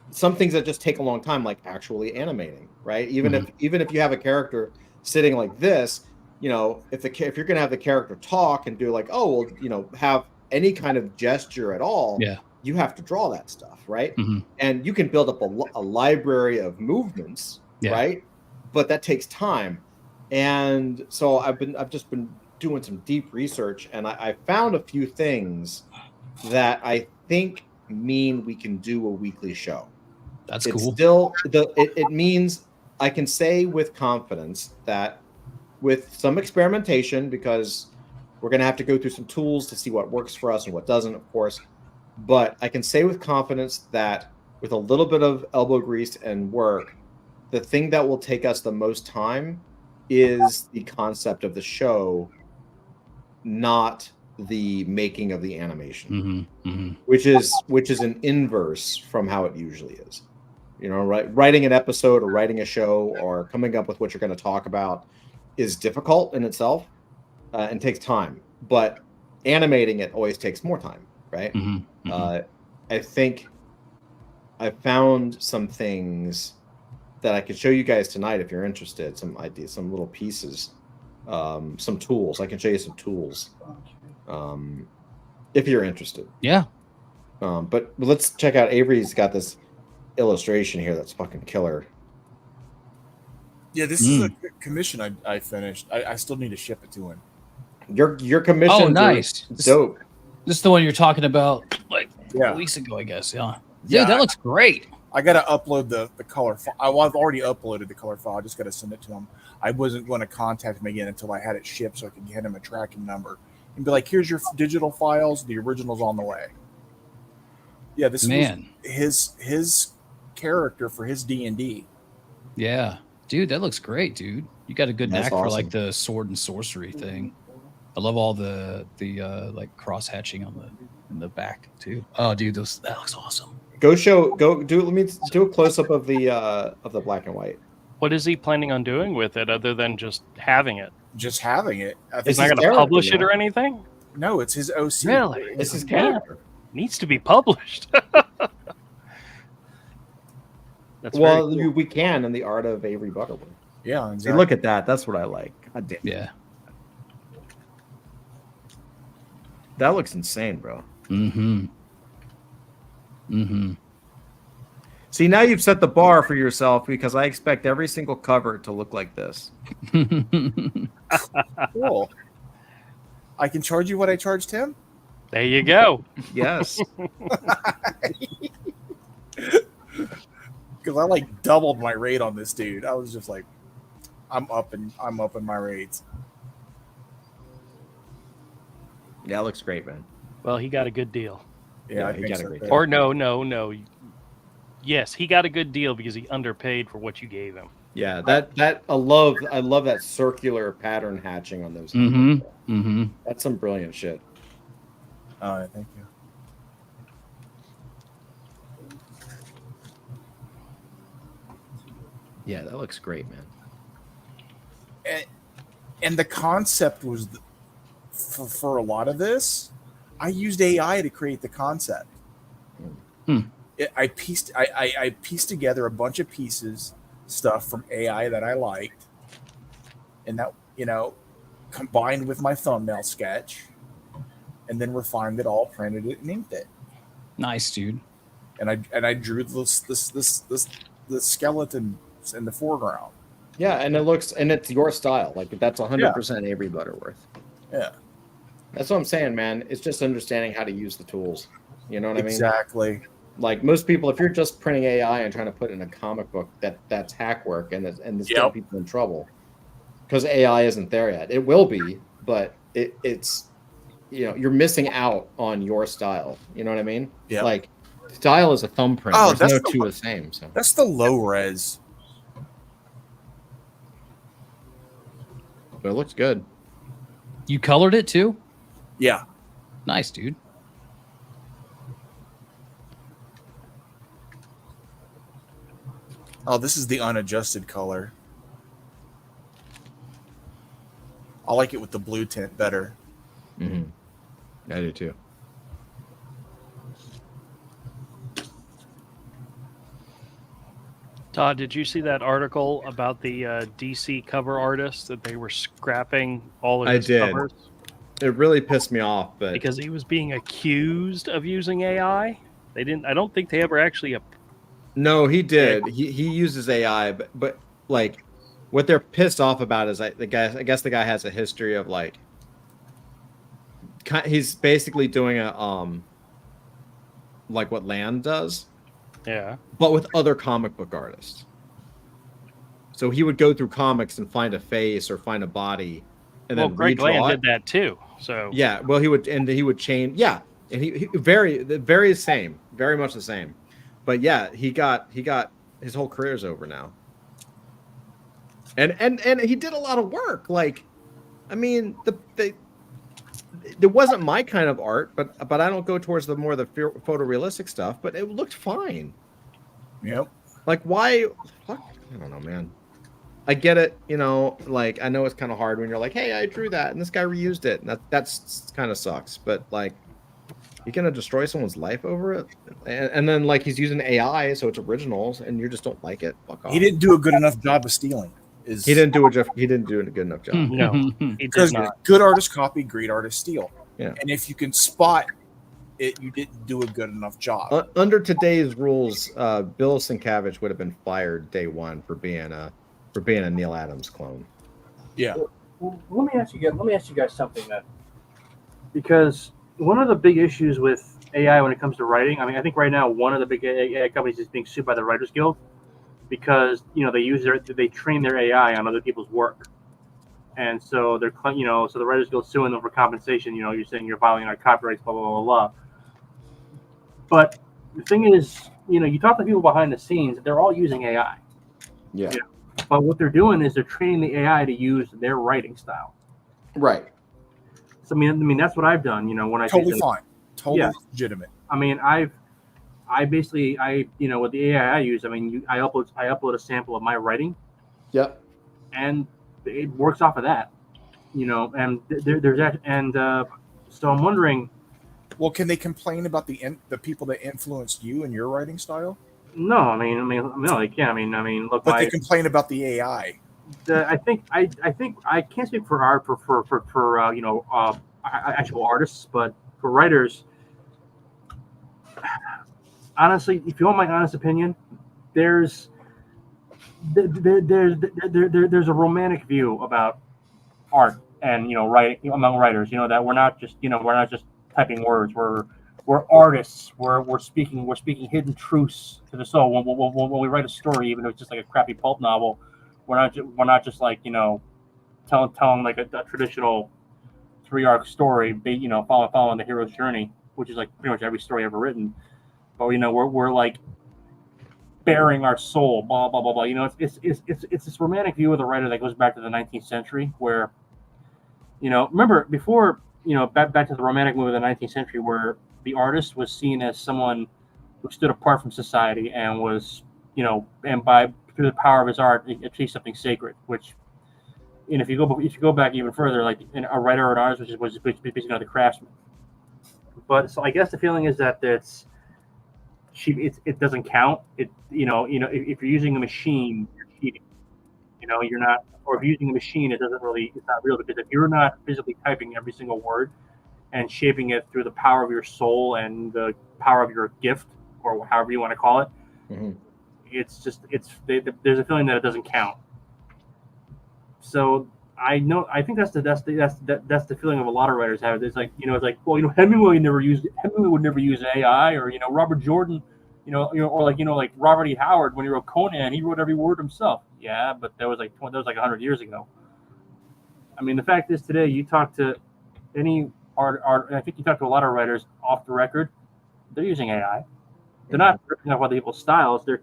some things that just take a long time, like actually animating, right? Even if you have a character sitting like this, you know, if you're going to have the character talk and do like, oh, well, you know, have any kind of gesture at all, you have to draw that stuff, right? And you can build up a library of movements, right? But that takes time. And so I've just been doing some deep research, and I found a few things that I think mean we can do a weekly show. That's it's cool. Still, it means I can say with confidence that with some experimentation, because we're going to have to go through some tools to see what works for us and what doesn't, of course. But I can say with confidence that with a little bit of elbow grease and work, the thing that will take us the most time is the concept of the show, not the making of the animation, which is an inverse from how it usually is. You know, writing an episode or writing a show or coming up with what you're going to talk about is difficult in itself and takes time. But animating it always takes more time, right? I think I found some things that I could show you guys tonight if you're interested. Some ideas, some little pieces, some tools. I can show you some tools if you're interested. Yeah. But let's check out. Avery's got this illustration here that's fucking killer. Yeah, this is a commission I finished. I still need to ship it to him. Your commission. Oh, nice. Dope. This is the one you're talking about like Yeah. weeks ago, I guess. Yeah. Yeah, Dude, that looks great. I got to upload the color file. I've already uploaded the color file. I just got to send it to him. I wasn't going to contact him again until I had it shipped so I could get him a tracking number and be like, here's your digital files. The original's on the way. Yeah, this was his character for his D&D. Yeah. Dude, that looks great, dude. You got a good That's knack for like awesome. the sword and sorcery thing. I love all the like cross hatching in the back too. Oh, dude, that looks awesome. Let me do a close up of the black and white. What is he planning on doing with it other than just having it? Just having it. I think He's not going to publish it or anything? No, it's his OC. Really? It's his Yeah. character. Needs to be published. That's Well, very cool. we can in the art of Avery Butterworth. Yeah, See, exactly. look at that. That's what I like. God damn. Yeah. That looks insane, bro. See, now you've set the bar for yourself because I expect every single cover to look like this. Cool. I can charge you what I charged him? There you go. Yes. Because I like doubled my rate on this dude. I was just like, I'm up in my rates. Yeah, it looks great, man. Well, he got a good deal. Yeah, I he think got a so, great too. deal. Or no. Yes, he got a good deal because he underpaid for what you gave him. Yeah, that I love that circular pattern hatching on those. Mm-hmm. Mm-hmm. That's some brilliant shit. All right, thank you. Yeah, that looks great, man. And the concept was for a lot of this, I used AI to create the concept. I pieced together a bunch of pieces stuff from AI that I liked, and that combined with my thumbnail sketch, and then refined it all, printed it, and inked it. Nice, dude. And I drew the skeleton in the foreground. Yeah, and it's your style. Like that's 100% Avery Butterworth. Yeah, That's what I'm saying, man. It's just understanding how to use the tools. You know what I mean? exactly. Like most people, if you're just printing AI and trying to put in a comic book, that's hack work, and it's getting people in trouble because AI isn't there yet. It will be, but it's you're missing out on your style. You know what I mean? Yeah. Like style is a thumbprint. Oh, There's no that's two the same. So That's the low res. but it looks good. You colored it too? Yeah. Nice, dude. Oh, this is the unadjusted color. I like it with the blue tint better. Mm-hmm. I do too. Todd, did you see that article about the DC cover artist that they were scrapping all of I his did. covers It really pissed me off, but because he was being accused of using AI? They didn't. I don't think they ever actually. no, he did. He uses AI, but like what they're pissed off about is like I guess the guy has a history of like he's basically doing a like what Land does, Yeah. but with other comic book artists. So he would go through comics and find a face or find a body, and Well, then Greg redraw Land it. did that too. So Yeah, well, he would change. Yeah, and he very same, very much the same. But yeah, he got his whole career's over now. And he did a lot of work. Like, I mean, there wasn't my kind of art, but I don't go towards the photorealistic stuff. But it looked fine. Yep. Like, why? Fuck, I don't know, man. I get it, like I know it's kind of hard when you're like, hey, I drew that and this guy reused it. And that's kind of sucks. But like, you're gonna destroy someone's life over it, and then like he's using AI, so it's originals, and you just don't like it. Fuck off. He didn't do a good enough job of stealing. He didn't do a good enough job. no, he did Because not. good artists copy, great artists steal. Yeah. And if you can spot it, you didn't do a good enough job. Under today's rules, Bill Sienkiewicz would have been fired day one for being a Neil Adams clone. Yeah. Well, let me ask you guys something then, because one of the big issues with AI when it comes to writing, I mean, I think right now one of the big AI companies is being sued by the Writers Guild because they train their AI on other people's work, and so so the Writers Guild suing them for compensation. You're saying you're violating our copyrights, blah blah blah blah. But the thing is, you talk to people behind the scenes, they're all using AI. Yeah. But what they're doing is they're training the AI to use their writing style. Right. So I mean that's what I've done. When I Totally say fine. Totally Yeah. legitimate. I mean I basically with the AI I use, I mean I upload a sample of my writing Yep. and it works off of that. And there's that, and so I'm wondering. Well, can they complain about the people that influenced you and your writing style? No, I mean no, they can't. I mean look, But they complain about the AI. I think I can't speak for art for actual artists, but for writers, honestly, if you want my honest opinion, there's there's a romantic view about art and writing among writers. That we're not just typing words. We're artists. We're speaking hidden truths to the soul. When we write a story, even if it's just like a crappy pulp novel, we're not just like telling like a traditional 3-arc story, following the hero's journey, which is like pretty much every story ever written. But we're like bearing our soul, blah blah blah blah. It's this romantic view of the writer that goes back to the 19th century, where remember before back to the romantic movie of the 19th century, where the artist was seen as someone who stood apart from society and was and through the power of his art achieved something sacred, which. And if you go back even further, like in a writer or an artist, which was basically the craftsman. But so I guess the feeling is that it doesn't count. If you're using a machine, you're cheating. You're not, or if you're using a machine, it's not real, because if you're not physically typing every single word and shaping it through the power of your soul and the power of your gift, or however you want to call it, there's a feeling that it doesn't count. So I think that's the feeling of a lot of writers have. It's like Hemingway would never use AI, or Robert Jordan, or like Robert E. Howard when he wrote Conan, he wrote every word himself. Yeah, but that was like 100 years ago. I mean, the fact is today you talk to any art, I think you talk to a lot of writers off the record, they're using AI. They're not ripping off other people's styles. They're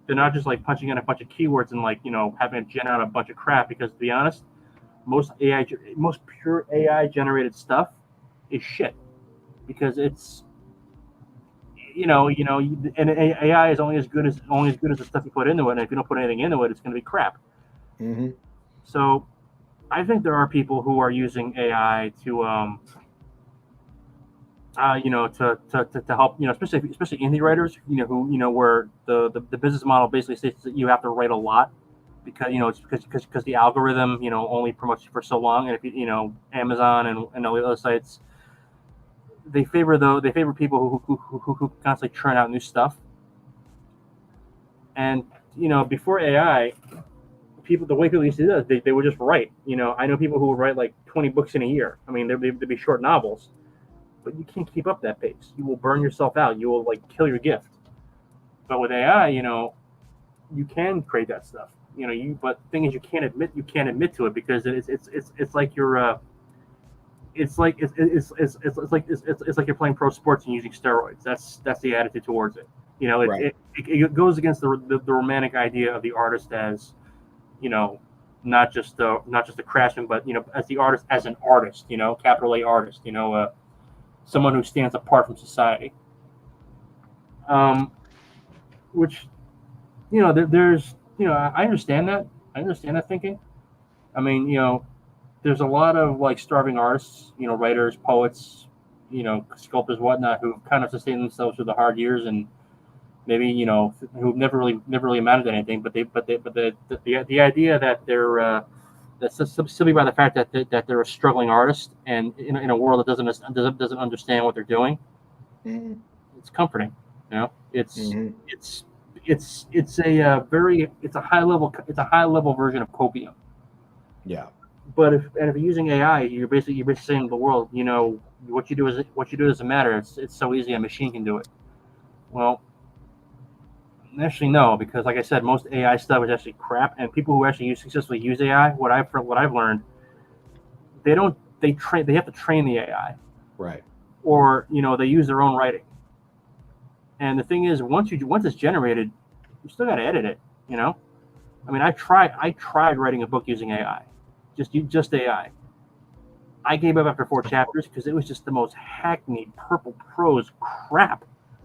not just like punching in a bunch of keywords and like having it gen out a bunch of crap, because to be honest, most pure AI generated stuff is shit, because it's and AI is only as good as the stuff you put into it, and if you don't put anything into it, it's going to be crap. So I think there are people who are using AI to to help, especially indie writers, who where the business model basically states that you have to write a lot, because because the algorithm only promotes you for so long, and if Amazon and all the other sites, they favor people who constantly churn out new stuff. And before AI, the way people used to do it, they would just write. I know people who would write like 20 books in a year. I mean, they'd be short novels. But you can't keep up that pace. You will burn yourself out. You will like kill your gift. But with AI, you can create that stuff. But the thing is, you can't admit to it, because it's like you're it's like you're playing pro sports and using steroids. That's the attitude towards it. Right. It goes against the romantic idea of the artist as not just a craftsman, but as the artist, as an artist. Capital A artist. Someone who stands apart from society. Which, there's, I understand that. I understand that thinking. I mean, there's a lot of like starving artists, writers, poets, sculptors, whatnot, who kind of sustain themselves through the hard years, and maybe who've never really amounted to anything. But the idea that they're that's simply by the fact that they're a struggling artist, and in a world that doesn't understand what they're doing, it's comforting. It's a high level version of copium. Yeah. But if you're using AI, you're basically saying to the world, what you do doesn't matter. It's so easy, a machine can do it. Well, actually no, because like I said, most AI stuff is actually crap, and people who actually successfully use AI, what I've learned, they have to train the AI, Right. or they use their own writing. And the thing is, once it's generated, you still got to edit it. I mean, I tried writing a book using AI, just AI. I gave up after 4 chapters because it was just the most hackneyed purple prose crap.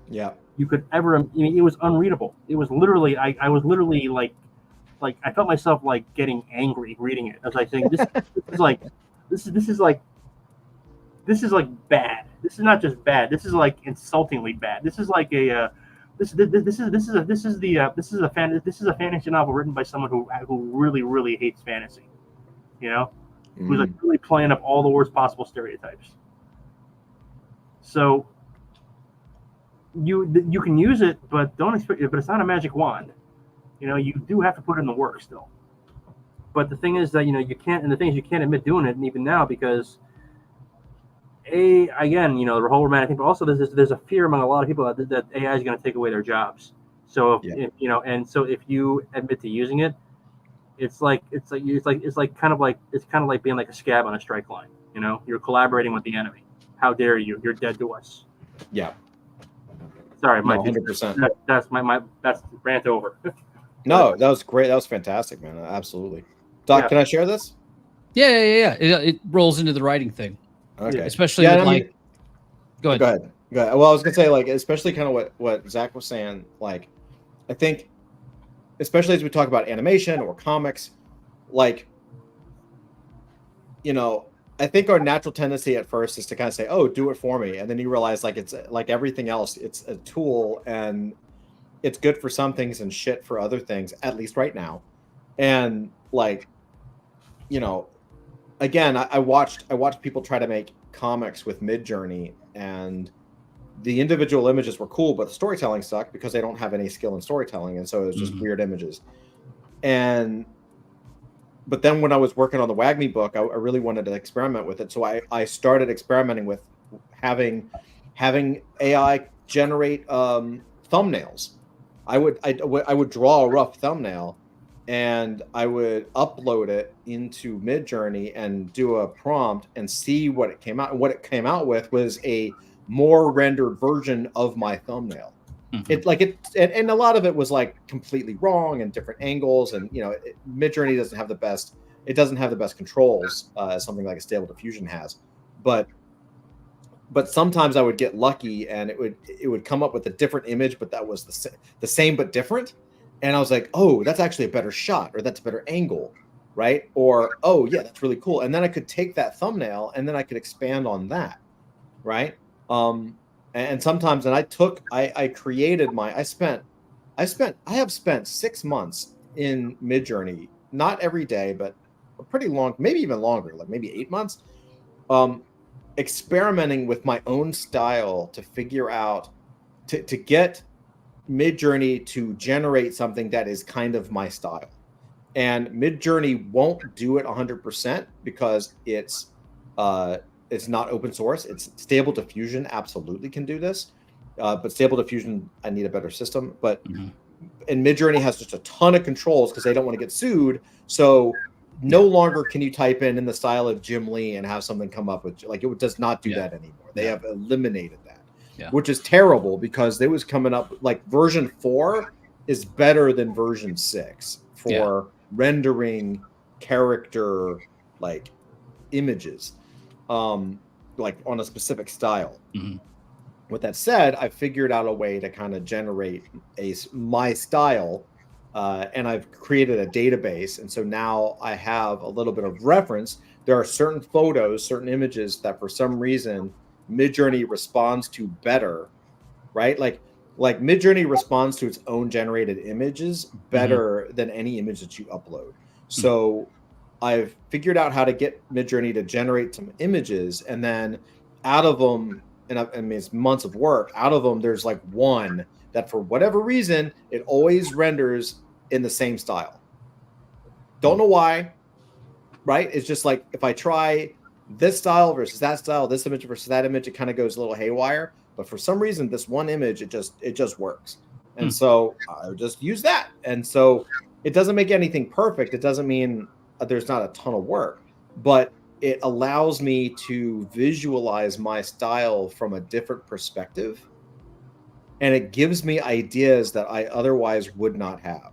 Yeah. You could ever. I mean, it was unreadable. It was literally. I was literally like I felt myself like getting angry reading it. I was like saying, this is like bad. This is not just bad. This is like insultingly bad. This is like a this is a fantasy novel written by someone who really hates fantasy. Who's like really playing up all the worst possible stereotypes. So, you can use it, but don't expect it. But it's not a magic wand. You know, you do have to put in the work still. But the thing is that you can't, and the thing is you can't admit doing it even now because again, the whole romantic thing, but also there's a fear among a lot of people that AI is going to take away their jobs. So if if you admit to using it, it's kind of like being like a scab on a strike line. You're collaborating with the enemy. How dare you? You're dead to us. Yeah. Sorry, No, 100%. That's that's rant over. No, that was great. That was fantastic, man. Absolutely. Doc, Yeah. can I share this? Yeah. It rolls into the writing thing, Okay. especially Yeah, with I mean- like. Go ahead. Go ahead. Well, I was gonna say, like, especially kind of what Zach was saying. Like, I think, especially as we talk about animation or comics, like, I think our natural tendency at first is to kind of say, "Oh, do it for me," and then you realize, like, it's like everything else. It's a tool, and it's good for some things and shit for other things. At least right now, and like, again, I watched people try to make comics with Midjourney, and the individual images were cool, but the storytelling sucked because they don't have any skill in storytelling, and so it was just weird images. But then when I was working on the WAGMI book, I really wanted to experiment with it, so I started experimenting with having AI generate thumbnails. I would draw a rough thumbnail, and I would upload it into Midjourney and do a prompt and see what it came out. And what it came out with was a more rendered version of my thumbnail. And a lot of it was like completely wrong and different angles. And Midjourney doesn't have the best. It doesn't have the best controls as something like a Stable Diffusion has. But sometimes I would get lucky, and it would come up with a different image, but that was the same but different. And I was like, oh, that's actually a better shot, or that's a better angle, right? Or, oh, yeah, that's really cool. And then I could take that thumbnail, and then I could expand on that, right? And sometimes, and I have spent 6 months in Midjourney, not every day, but a pretty long, maybe even longer, like maybe 8 months, experimenting with my own style to figure out, to get Midjourney to generate something that is kind of my style. And Midjourney won't do it 100% because it's not open source. It's Stable Diffusion absolutely can do this, but Stable Diffusion, I need a better system. But and Midjourney has just a ton of controls because they don't want to get sued. So no longer can you type in the style of Jim Lee and have something come up with, like, it does not do that anymore. They have eliminated that. Yeah. Which is terrible because they was coming up like version 4 is better than version 6 for rendering character like images, like on a specific style. With that said, I figured out a way to kind of generate my style, and I've created a database, and so now I have a little bit of reference. There are certain photos, certain images that for some reason Midjourney responds to better, right? Like Midjourney responds to its own generated images better than any image that you upload. So I've figured out how to get Midjourney to generate some images, and then out of them, and I mean, it's months of work, out of them, there's like one that for whatever reason, it always renders in the same style. Don't know why, right? It's just like, if I try this style versus that style, this image versus that image, it kind of goes a little haywire. But for some reason, this one image, it just works. And so I just use that. And so it doesn't make anything perfect. It doesn't mean there's not a ton of work, but it allows me to visualize my style from a different perspective. And it gives me ideas that I otherwise would not have,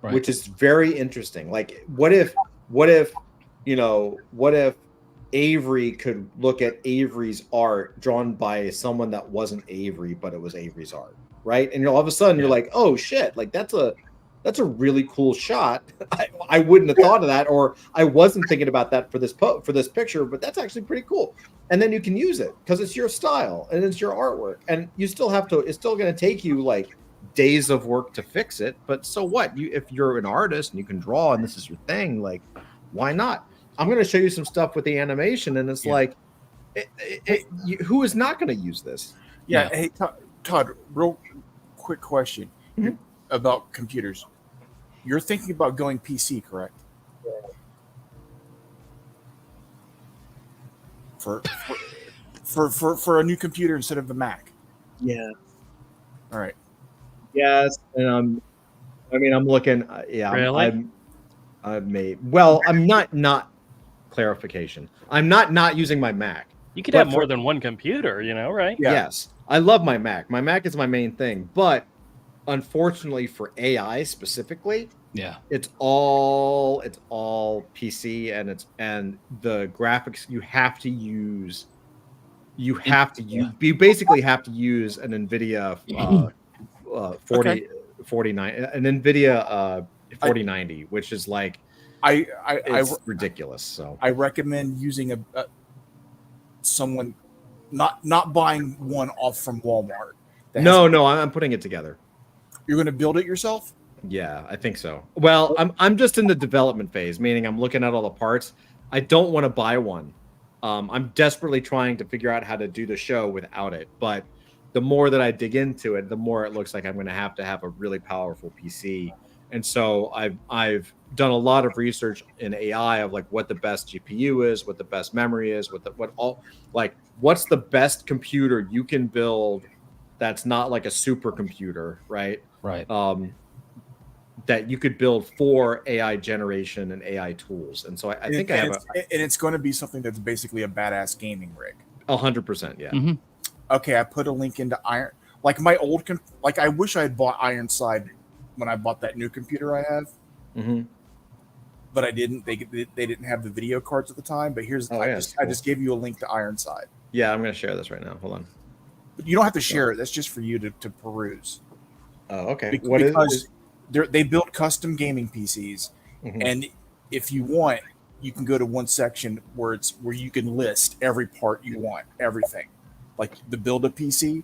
which is very interesting. Like, what if Avery could look at Avery's art drawn by someone that wasn't Avery, but it was Avery's art, right? And all of a sudden you're like, oh shit, like that's a really cool shot. I wouldn't have thought of that, or I wasn't thinking about that for this picture, but that's actually pretty cool. And then you can use it because it's your style and it's your artwork, and you still have to. It's still going to take you like days of work to fix it, but so what? If you're an artist and you can draw and this is your thing, like, why not? I'm going to show you some stuff with the animation, and it's like, who is not going to use this? Yeah. Hey, Todd, real quick question Mhm. about computers. You're thinking about going PC, correct? For for a new computer instead of the Mac. Yeah. All right. Yes, and I mean, I'm looking. Yeah, Really? I may. Well, I'm not clarification. I'm not using my Mac. You could But have more for- than one computer, right? Yeah. Yes, I love my Mac. My Mac is my main thing, but unfortunately for AI specifically, Yeah. it's all PC, and the graphics you have to use. You basically have to use an NVIDIA 4049, an NVIDIA 4090, which is like it's ridiculous. So I recommend using a someone not buying one off from Walmart. no, I'm putting it together. You're going to build it yourself? Yeah, I think so. Well, I'm just in the development phase, meaning I'm looking at all the parts. I don't want to buy one. I'm desperately trying to figure out how to do the show without it. But the more that I dig into it, the more it looks like I'm going to have a really powerful PC. And so I've done a lot of research in AI of like what the best GPU is, what the best memory is, what's the best computer you can build that's not like a supercomputer, right? Right. That you could build for AI generation and AI tools. And so I think I have and it's going to be something that's basically a badass gaming rig. 100%. Yeah. Mm-hmm. Okay, I put a link into Iron. Like my old, I wish I had bought Ironside when I bought that new computer I have, Mm-hmm. but I didn't. They didn't have the video cards at the time. But I just gave you a link to Ironside. Yeah, I'm going to share this right now. Hold on. But you don't have to share it. That's just for you to peruse. Oh, okay. Because they build custom gaming PCs, Mhm. and if you want, you can go to one section where you can list every part you want, everything, like the build a PC.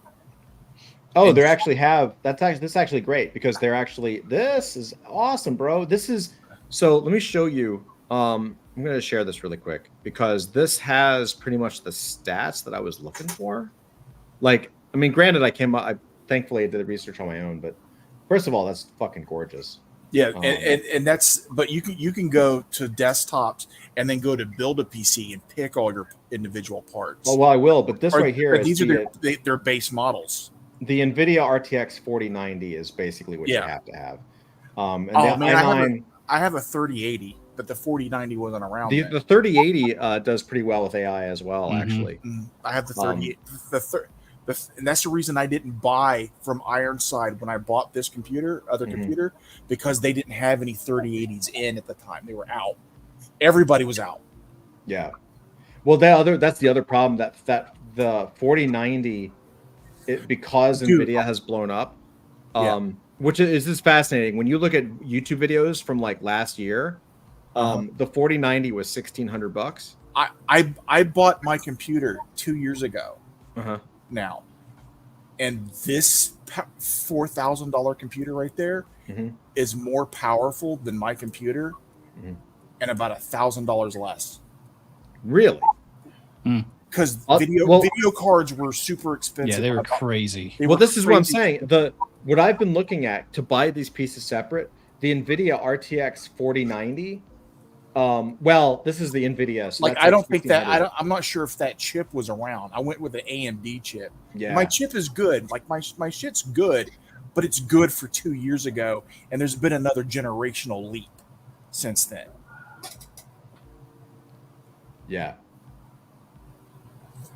Oh, they actually have this is actually great because this is awesome, bro. So let me show you. I'm going to share this really quick because this has pretty much the stats that I was looking for. Like, I mean, granted, thankfully I did the research on my own, but first of all, that's fucking gorgeous. Yeah, and that's, but you can go to desktops and then go to build a PC and pick all your individual parts. Oh, well, I will, but this right here is these are their base models. The NVIDIA RTX 4090 is basically what you have to have. And I have a 3080, but the 4090 wasn't around. The 3080 does pretty well with AI as well, actually. I have the 30. And that's the reason I didn't buy from Ironside when I bought this computer, computer, because they didn't have any 3080s in at the time. They were out. Everybody was out. Yeah. Well, that's the other problem that the 4090, because NVIDIA has blown up, which is fascinating. When you look at YouTube videos from like last year, the 4090 was $1,600. I bought my computer 2 years ago. Now, and this $4,000 computer right there is more powerful than my computer, and about $1,000 less. Really? Because video cards were super expensive. Yeah, they were crazy. This is what I'm saying. What I've been looking at to buy these pieces separate, the NVIDIA RTX 4090. This is the NVIDIA. So I don't think that I'm not sure if that chip was around. I went with an AMD chip. Yeah, my chip is good. Like my shit's good, but it's good for 2 years ago, and there's been another generational leap since then. Yeah.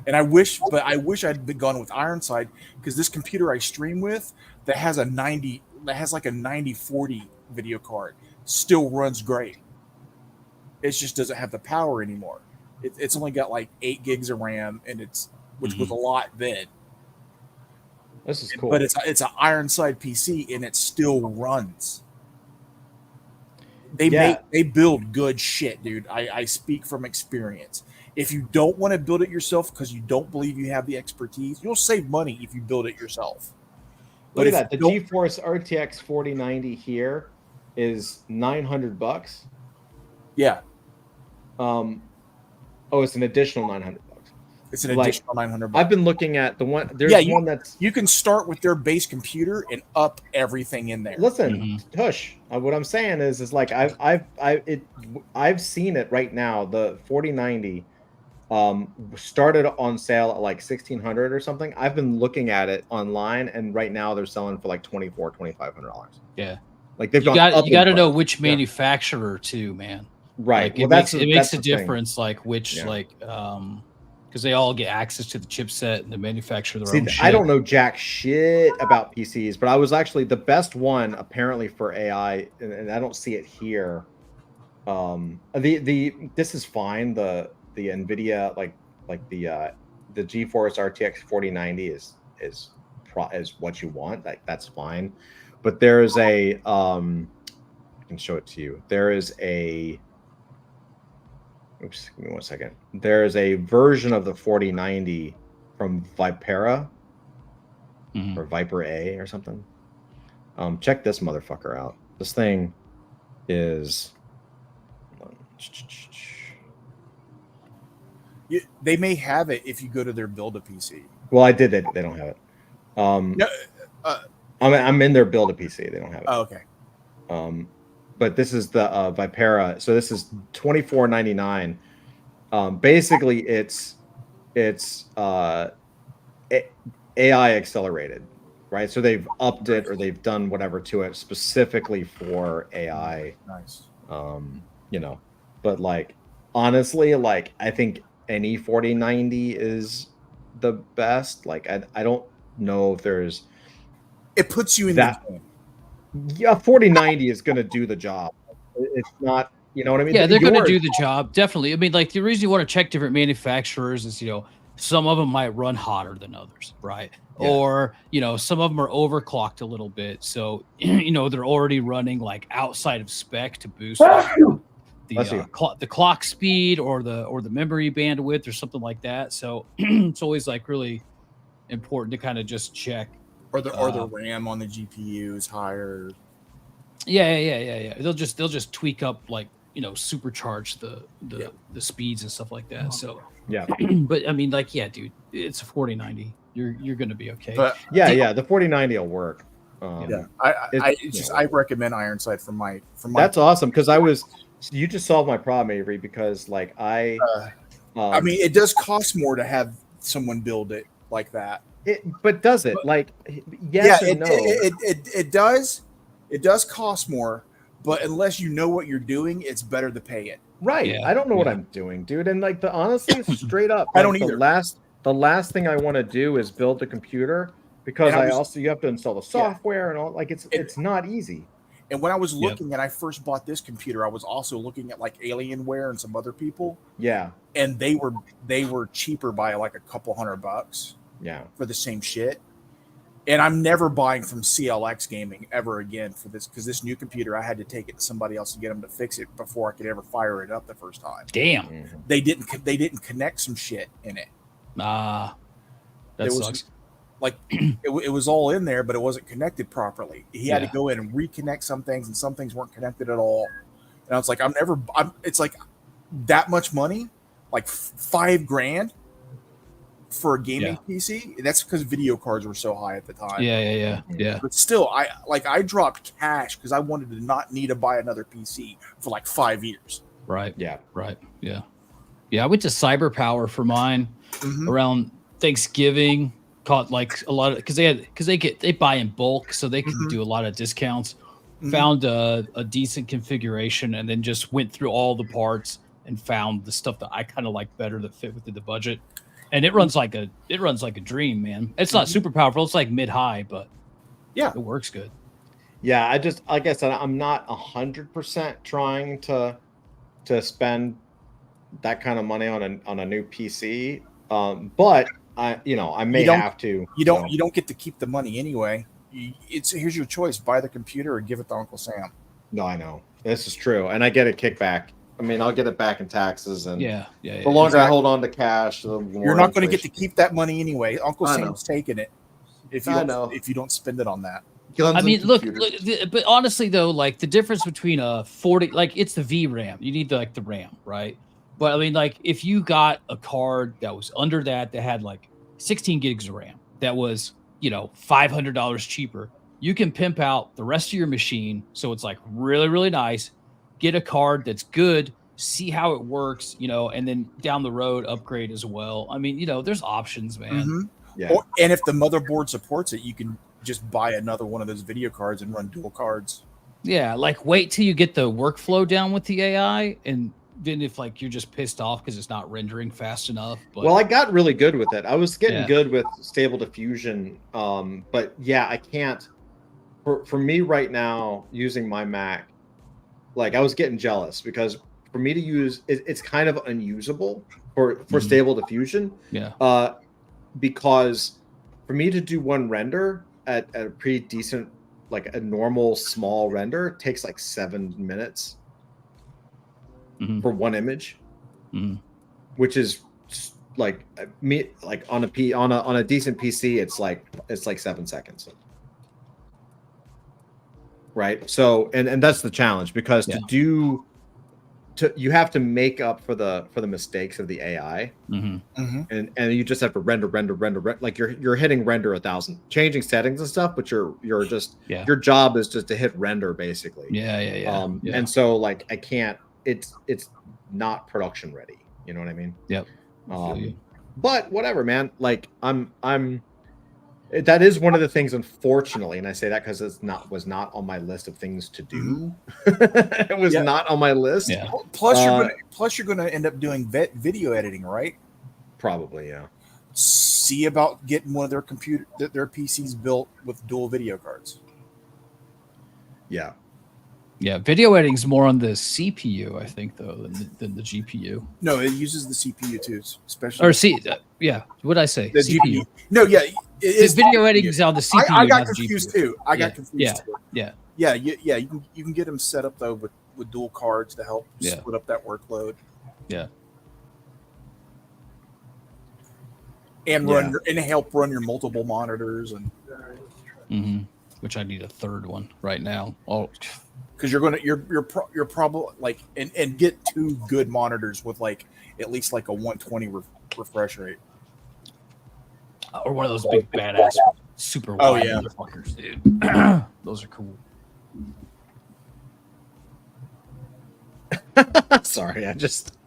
And I wish I'd been gone with Ironside, because this computer I stream with that has like a 9040 video card still runs great. It just doesn't have the power anymore. It's only got like 8 gigs of RAM, and which was a lot then. This is cool. But it's an Ironside PC, and it still runs. They build good shit, dude. I speak from experience. If you don't want to build it yourself because you don't believe you have the expertise, you'll save money if you build it yourself. Look at that. The GeForce RTX 4090 here is $900. Yeah. It's an additional $900. It's an Like, additional $900. I've been looking at the one. There's Yeah, you- one that's. You can start with their base computer and up everything in there. Listen, Mhm. Tush. What I'm saying is like I've seen it right now. The 4090 started on sale at like 1,600 or something. I've been looking at it online, and right now they're selling for like $2,500. Yeah. Like they've You gone up got to in know price. which Yeah. manufacturer too, man. Right. Like, it makes a the thing. difference, like which Yeah. like because they all get access to the chipset and the manufacturer their See, own shit. I don't know jack shit about PCs, but I was actually the best one apparently for AI, and I don't see it here. This is fine. The NVIDIA like the GeForce RTX 4090 is what you want. Like that's fine, but there is a I can show it to you. There is a oops, give me 1 second. There is a version of the 4090 from Vipera Mhm. or Viper A or something. Check this motherfucker out. This thing is They may have it if you go to their build a PC. well, I did. They don't have it. No, I'm in their build a PC. They don't have it. oh, okay. But this is the Vipera. So this is $24.99. Basically, it's AI accelerated, right? So they've upped it or they've done whatever to it specifically for AI. Nice. But like honestly, like I think any 4090 is the best. Like I don't know if there's It puts you in That- the game. 4090 is going to do the job. It's not, you know what I mean? Yeah, they're going to Yours- do the job. Definitely. I mean, like the reason you want to check different manufacturers is, some of them might run hotter than others, right? Yeah. Or, some of them are overclocked a little bit. So, they're already running like outside of spec to boost Bless you. the clock speed or the memory bandwidth or something like that. So it's always like really important to kind of just check. Or the RAM on the GPU is higher. Yeah. They'll just tweak up like supercharge the speeds and stuff like that. So Yeah. but I mean, like, yeah, dude, it's a 4090. You're gonna be okay. But Yeah. The 4090 will work. yeah, It's- I recommend Ironside for my That's awesome because you just solved my problem, Avery, because like I mean, it does cost more to have someone build it like that. but does it like yes yeah, and no? it does. It does cost more, but unless you know what you're doing, it's better to pay it. Right. Yeah, I don't know what yeah. I'm doing, dude. And like honestly, straight up, I don't like, either. The last thing I want to do is build a computer because And I was- you have to install the software and all. Like it's not easy. And when I was Yep. looking and I first bought this computer, I was also looking at like Alienware and some other people, Yeah. and they were cheaper by like a couple $100 Yeah. for the same shit. And I'm never buying from CLX Gaming ever again for this because this new computer I had to take it to somebody else to get them to fix it before I could ever fire it up the first time. Damn. Mhm. They didn't connect some shit in it. That There was- sucks. Like it was all in there, but it wasn't connected properly. He had Yeah. to go in and reconnect some things, and some things weren't connected at all. And I was like, it's like that much money, like $5,000 for a gaming PC. That's because video cards were so high at the time. Yeah. But still, I dropped cash because I wanted to not need to buy another PC for like 5 years. Right. Yeah. Right. Yeah. Yeah. I went to Cyber Power for mine Mhm. around Thanksgiving. Caught like a lot of because they buy in bulk, so they can Mhm. do a lot of discounts. Mhm. Found a decent configuration, and then just went through all the parts and found the stuff that I kind of like better that fit within the budget. And it runs like a dream, man. It's not super powerful; it's like mid high, but Yeah. it works good. Yeah. Like I said, I'm not 100% trying to spend that kind of money on a new PC. But I may You don't- have to. You don't get to keep the money anyway. Here's your choice: buy the computer or give it to Uncle Sam. No, I know this is true, and I get a kickback. I mean, I'll get it back in taxes, and Yeah. the longer I hold on to cash, the more You're not going to get to inflation- keep that money anyway. Uncle I know. Sam's taking it if I you know. if you don't spend it on that. Guns I and mean, look, computers. but honestly though, like the difference between a 40, like it's the VRAM. You need the RAM, right? But I mean, like, if you got a card that was under that had like 16 gigs of RAM, that was, you know, $500 cheaper, you can pimp out the rest of your machine so it's like really, really nice. Get a card that's good, see how it works, you know, and then down the road upgrade as well. I mean, you know, there's options, man. Mhm. Yeah. And if the motherboard supports it, you can just buy another one of those video cards and run dual cards. Yeah, like wait till you get the workflow down with the AI, and then if like you're just pissed off because it's not rendering fast enough. But Well, I got really good with it. I was getting Yeah. good with Stable Diffusion, but yeah, I can't. For me right now, using my Mac, like I was getting jealous because for me to use it's kind of unusable for Mhm. Stable Diffusion. yeah, Because for me to do one render at a pretty decent, like a normal small render, takes like 7 minutes Mhm. for one image, Mhm. which is like me like on a decent PC, it's like 7 seconds. Right. So and that's the challenge because Yeah. you have to make up for the mistakes of the AI. hmm And you just have to render like you're hitting render 1,000, changing settings and stuff, but you're just Yeah. your job is just to hit render basically. yeah. Yeah. And so like I can't, it's not production ready, you know what I mean? Yep. I feel you. But whatever, man. Like that is one of the things, unfortunately, and I say that because was not on my list of things to do. It was Yeah. not on my list. Yeah. Plus, you're gonna end up doing video editing, right? Probably, yeah. See about getting one of their PCs built with dual video cards. Yeah. Yeah, video editing's more on the CPU, I think, though, than the GPU. No, it uses the CPU too, especially Or yeah, what did I say? the CPU. GPU. No, yeah, The it's video all editing is on the CPU. I got not the confused GPU. too. I Yeah, got confused yeah, too. yeah. Yeah. You can get them set up though with dual cards to help Yeah. split up that workload. Yeah. And Yeah. and help run your multiple monitors and hmm Which I need a third one right now. Oh, because you're probably like and get two good monitors with like at least like a 120 refresh rate. or one of those big badass super Oh, wide yeah. motherfuckers, dude. Those are cool. Sorry, I just.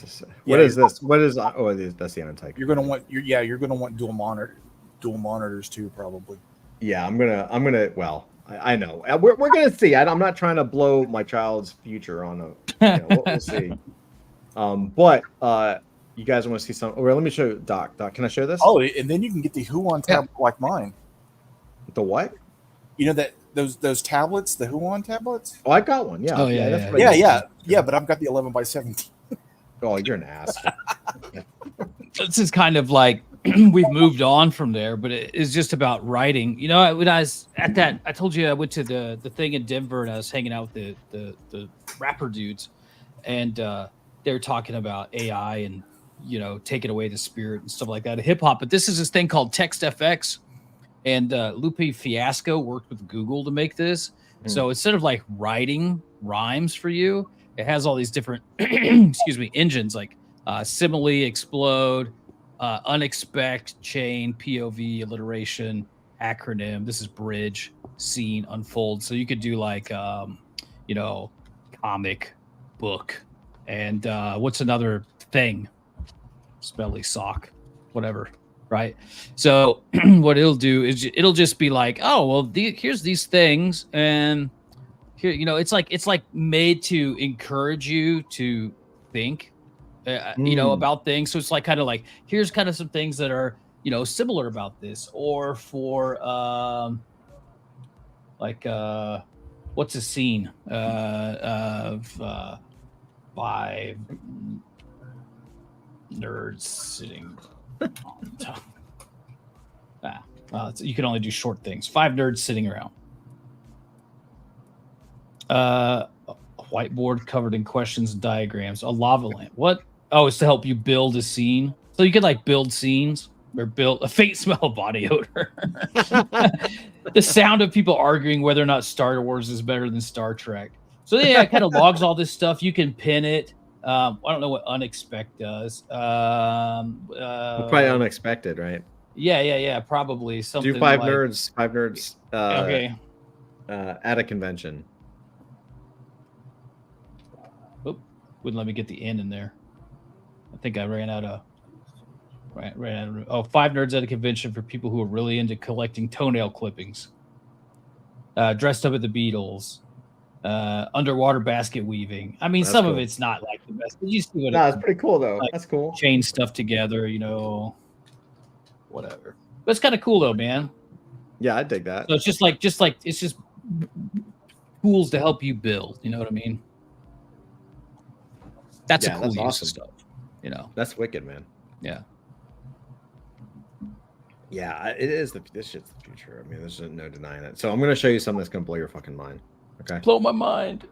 Yeah, What is this? What is? Oh, that's the Anantike. You're gonna want dual monitors too, probably. Yeah, I'm gonna. Well, I know we're gonna see. I'm not trying to blow my child's future on we'll see. But you guys want to see some? Well, let me show you, Doc. Doc, can I show this? Oh, and then you can get the Huon tablet like mine. The what? You know that those tablets, the Huon tablets. Oh, I got one. Yeah. Oh, yeah, that's yeah. what I Yeah, used. but I've got the 11x17. Oh, you're an ass. This is kind of like we've moved on from there, but it is just about writing. You know, when I was at that, I told you I went to the thing in Denver and I was hanging out with the rapper dudes, and they were talking about AI and, you know, taking away the spirit and stuff like that of hip hop. But this is this thing called TextFX, and Lupe Fiasco worked with Google to make this. So instead of like writing rhymes for you, it has all these different engines like simile, explode, unexpect, chain, POV, alliteration, acronym. This is bridge, scene, unfold. So you could do like comic, book, and what's another thing? Smelly sock, whatever. Right. So what it'll do is it'll just be like, oh well, here's these things, and here, you know, it's like made to encourage you to think, about things. So it's like kind of like, here's kind of some things that are, you know, similar about this, or for what's a scene of 5 nerds sitting on top. You can only do short things. 5 nerds sitting around. A whiteboard covered in questions and diagrams. A lava lamp. What? Oh, it's to help you build a scene. So you could like build scenes or build a faint smell of body odor. The sound of people arguing whether or not Star Wars is better than Star Trek. So yeah, it kind of logs all this stuff. You can pin it. I don't know what Unexpect does. Quite unexpected, right? Yeah. Probably something. Do five like, nerds. Okay. At a convention. Oop, wouldn't let me get the N in there. I think I ran out of. Oh, 5 nerds at a convention for people who are really into collecting toenail clippings. Dressed up at the Beatles. Underwater basket weaving. I mean, That's some cool. of it's not like the best, but you see what No, it's pretty cool though. like, That's cool. chain stuff together, whatever. But it's kind of cool though, man. Yeah, I dig that. So it's just like it's just tools to help you build. You know what I mean? That's Yeah, a cool that's use awesome. of stuff. That's wicked, man. Yeah. Yeah, it is. This shit's the future. I mean, there's no denying it. So I'm gonna show you something that's gonna blow your fucking mind. Okay. Blow my mind.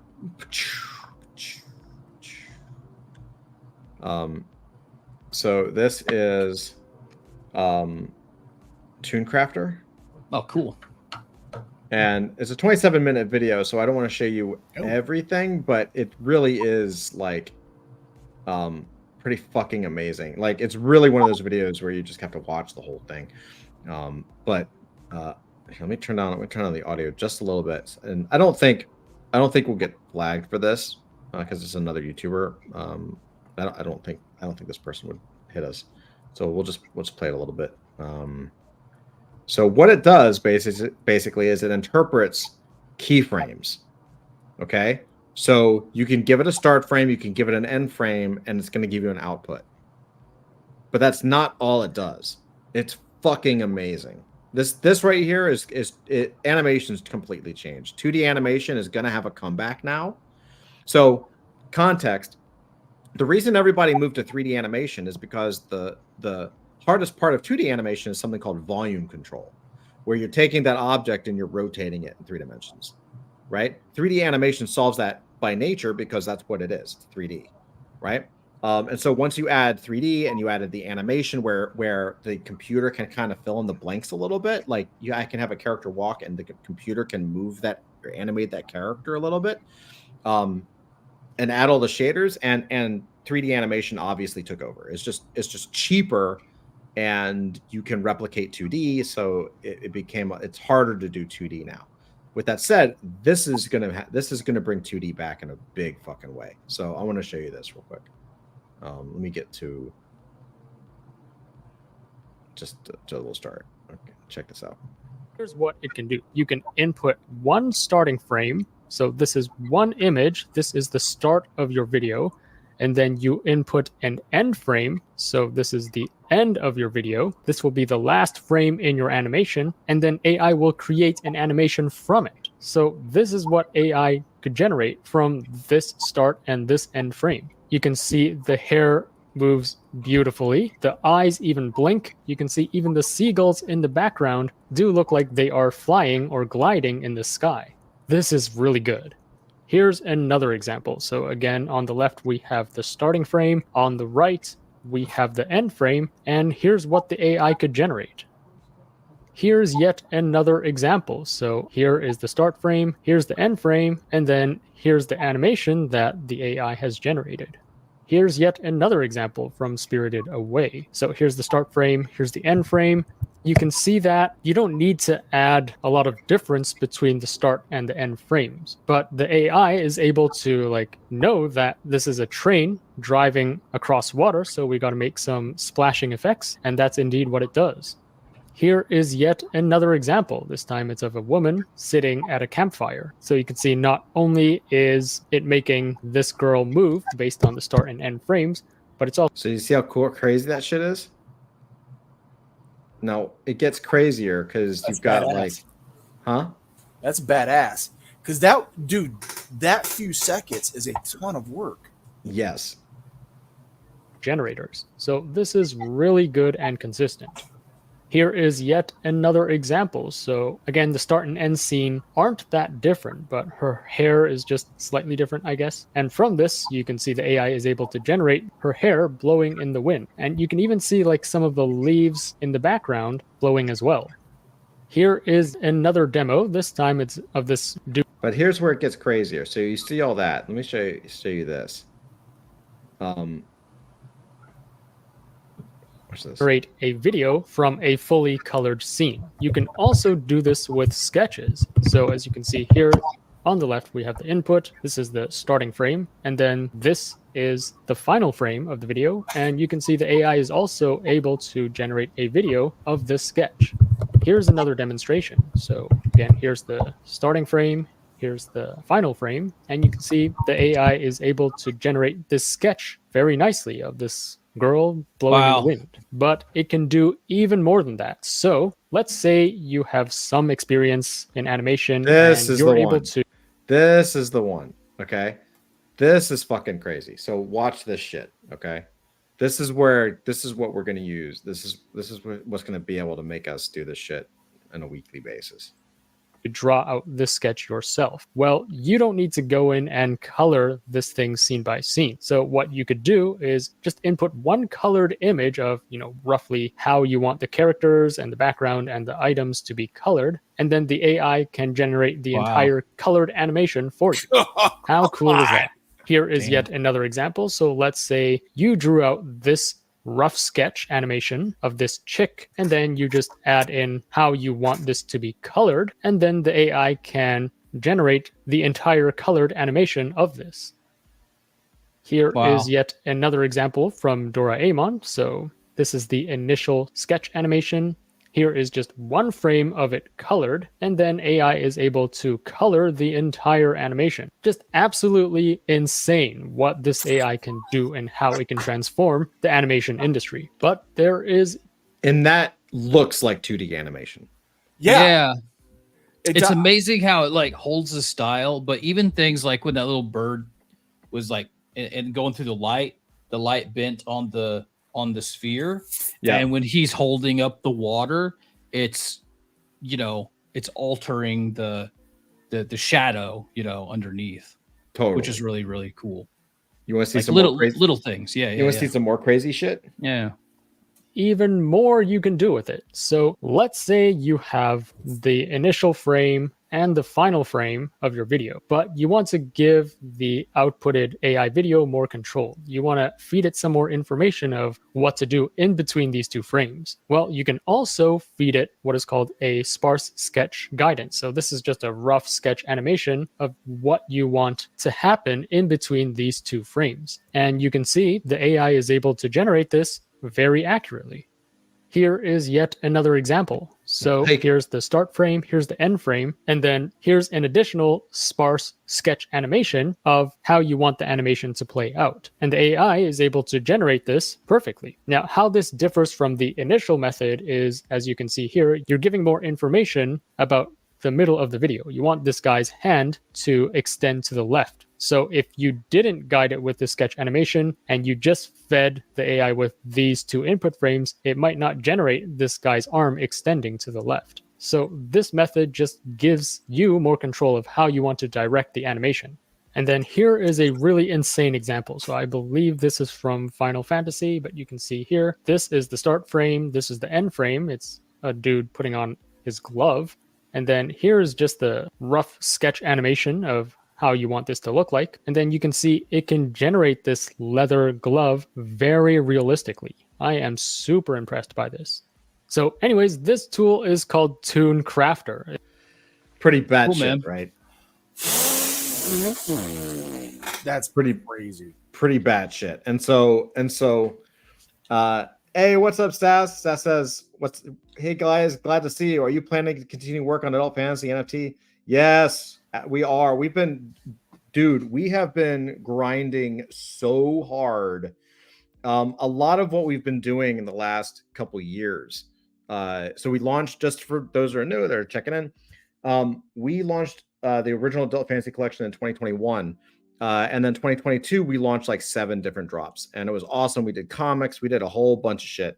So this is TuneCrafter, Oh, cool. and it's a 27-minute video, so I don't want to show you Oh. everything, but it really is like pretty fucking amazing. Like, it's really one of those videos where you just have to watch the whole thing. But let me turn down the audio just a little bit, and I don't think we'll get flagged for this because it's another YouTuber. I don't think this person would hit us, so we'll just play it a little bit. So what it does basically is it interprets keyframes. Okay, so you can give it a start frame, you can give it an end frame, and it's going to give you an output. But that's not all it does. It's fucking amazing. This right here is animation's completely changed. 2D animation is going to have a comeback now. So context, the reason everybody moved to 3D animation is because the hardest part of 2D animation is something called volume control, where you're taking that object and you're rotating it in 3 dimensions, right? 3D animation solves that by nature because that's what it is. It's 3D, right? And so once you add 3D and you added the animation where the computer can kind of fill in the blanks a little bit, like I can have a character walk and the computer can move that or animate that character a little bit, and add all the shaders, and 3D animation obviously took over. It's just cheaper, and you can replicate 2D, so it's harder to do 2D now. With that said, this is gonna bring 2D back in a big fucking way. So I want to show you this real quick. Let me get to just a little start. Okay, check this out. Here's what it can do. You can input one starting frame. So this is one image. This is the start of your video. And then you input an end frame. So this is the end of your video. This will be the last frame in your animation. And then AI will create an animation from it. So this is what AI could generate from this start and this end frame. You can see the hair moves beautifully. The eyes even blink. You can see even the seagulls in the background do look like they are flying or gliding in the sky. This is really good. Here's another example. So again, on the left, we have the starting frame. On the right, we have the end frame. And here's what the AI could generate. Here's yet another example. So here is the start frame, here's the end frame, and then here's the animation that the AI has generated. Here's yet another example from Spirited Away. So here's the start frame, here's the end frame. You can see that you don't need to add a lot of difference between the start and the end frames, but the AI is able to know that this is a train driving across water, so we got to make some splashing effects, and that's indeed what it does. Here is yet another example. This time it's of a woman sitting at a campfire. So you can see not only is it making this girl move based on the start and end frames, but it's also... So you see how crazy that shit is? No, it gets crazier because you've got badass. Huh? That's badass. Because that few seconds is a ton of work. Yes. generators. So this is really good and consistent. Here is yet another example. So again, the start and end scene aren't that different, but her hair is just slightly different, I guess. And from this, you can see the AI is able to generate her hair blowing in the wind. And you can even see some of the leaves in the background blowing as well. Here is another demo. This time it's of this dude. But here's where it gets crazier. So you see all that. Let me show you this. What's this? Generate a video from a fully colored scene. You can also do this with sketches. So as you can see here on the left, we have the input. This is the starting frame. And then this is the final frame of the video. And you can see the AI is also able to generate a video of this sketch. Here's another demonstration. So again, here's the starting frame. Here's the final frame. And you can see the AI is able to generate this sketch very nicely of this girl blowing in the wind. But it can do even more than that. So let's say you have some experience in animation This and is you're the able one. to This is the one. Okay. This is fucking crazy. So watch this shit. Okay. This is what we're going to use. This is what's going to be able to make us do this shit on a weekly basis. draw out this sketch yourself. Well, you don't need to go in and color this thing scene by scene. So what you could do is just input one colored image of, roughly how you want the characters and the background and the items to be colored. And then the AI can generate the entire colored animation for you. How cool is that? Here is yet another example. So let's say you drew out this rough sketch animation of this chick, and then you just add in how you want this to be colored, and then the AI can generate the entire colored animation of this. Here is yet another example from Doraemon. So this is the initial sketch animation. Here is just one frame of it colored, and then AI is able to color the entire animation. Just absolutely insane what this AI can do and how it can transform the animation industry. But there is... And that looks like 2D animation. Yeah. It's amazing how it like holds the style, but even things like when that little bird was like and going through the light bent on the sphere, and when he's holding up the water, it's it's altering the shadow underneath, Totally, which is really, really cool. You want to see like some little things? You want to see some more crazy shit? Yeah. Even more you can do with it. So let's say you have the initial frame and the final frame of your video, but you want to give the outputted AI video more control. You want to feed it some more information of what to do in between these two frames. Well, you can also feed it what is called a sparse sketch guidance. So this is just a rough sketch animation of what you want to happen in between these two frames. And you can see the AI is able to generate this very accurately. Here is yet another example. So here's the start frame, here's the end frame, and then here's an additional sparse sketch animation of how you want the animation to play out. And the AI is able to generate this perfectly. Now, how this differs from the initial method is, as you can see here, you're giving more information about the middle of the video. You want this guy's hand to extend to the left. So if you didn't guide it with the sketch animation and you just fed the AI with these two input frames, it might not generate this guy's arm extending to the left. So this method just gives you more control of how you want to direct the animation. And then here is a really insane example. So I believe this is from Final Fantasy, but you can see here, this is the start frame, this is the end frame. It's a dude putting on his glove. And then here's just the rough sketch animation of how you want this to look like. And then you can see it can generate this leather glove very realistically. I am super impressed by this. So anyways, this tool is called Toon Crafter. Pretty bad Cool, shit, man. right? That's pretty crazy. Pretty bad shit. And so hey, what's up, Stas? Stas says, hey guys, glad to see you. Are you planning to continue work on Adult Fantasy NFT? Yes, we are. We have been grinding so hard. A lot of what we've been doing in the last couple years. So we launched, just for those who are new, they're checking in. We launched the original Adult Fantasy Collection in 2021. And then 2022, we launched like 7 different drops, and it was awesome. We did comics, we did a whole bunch of shit.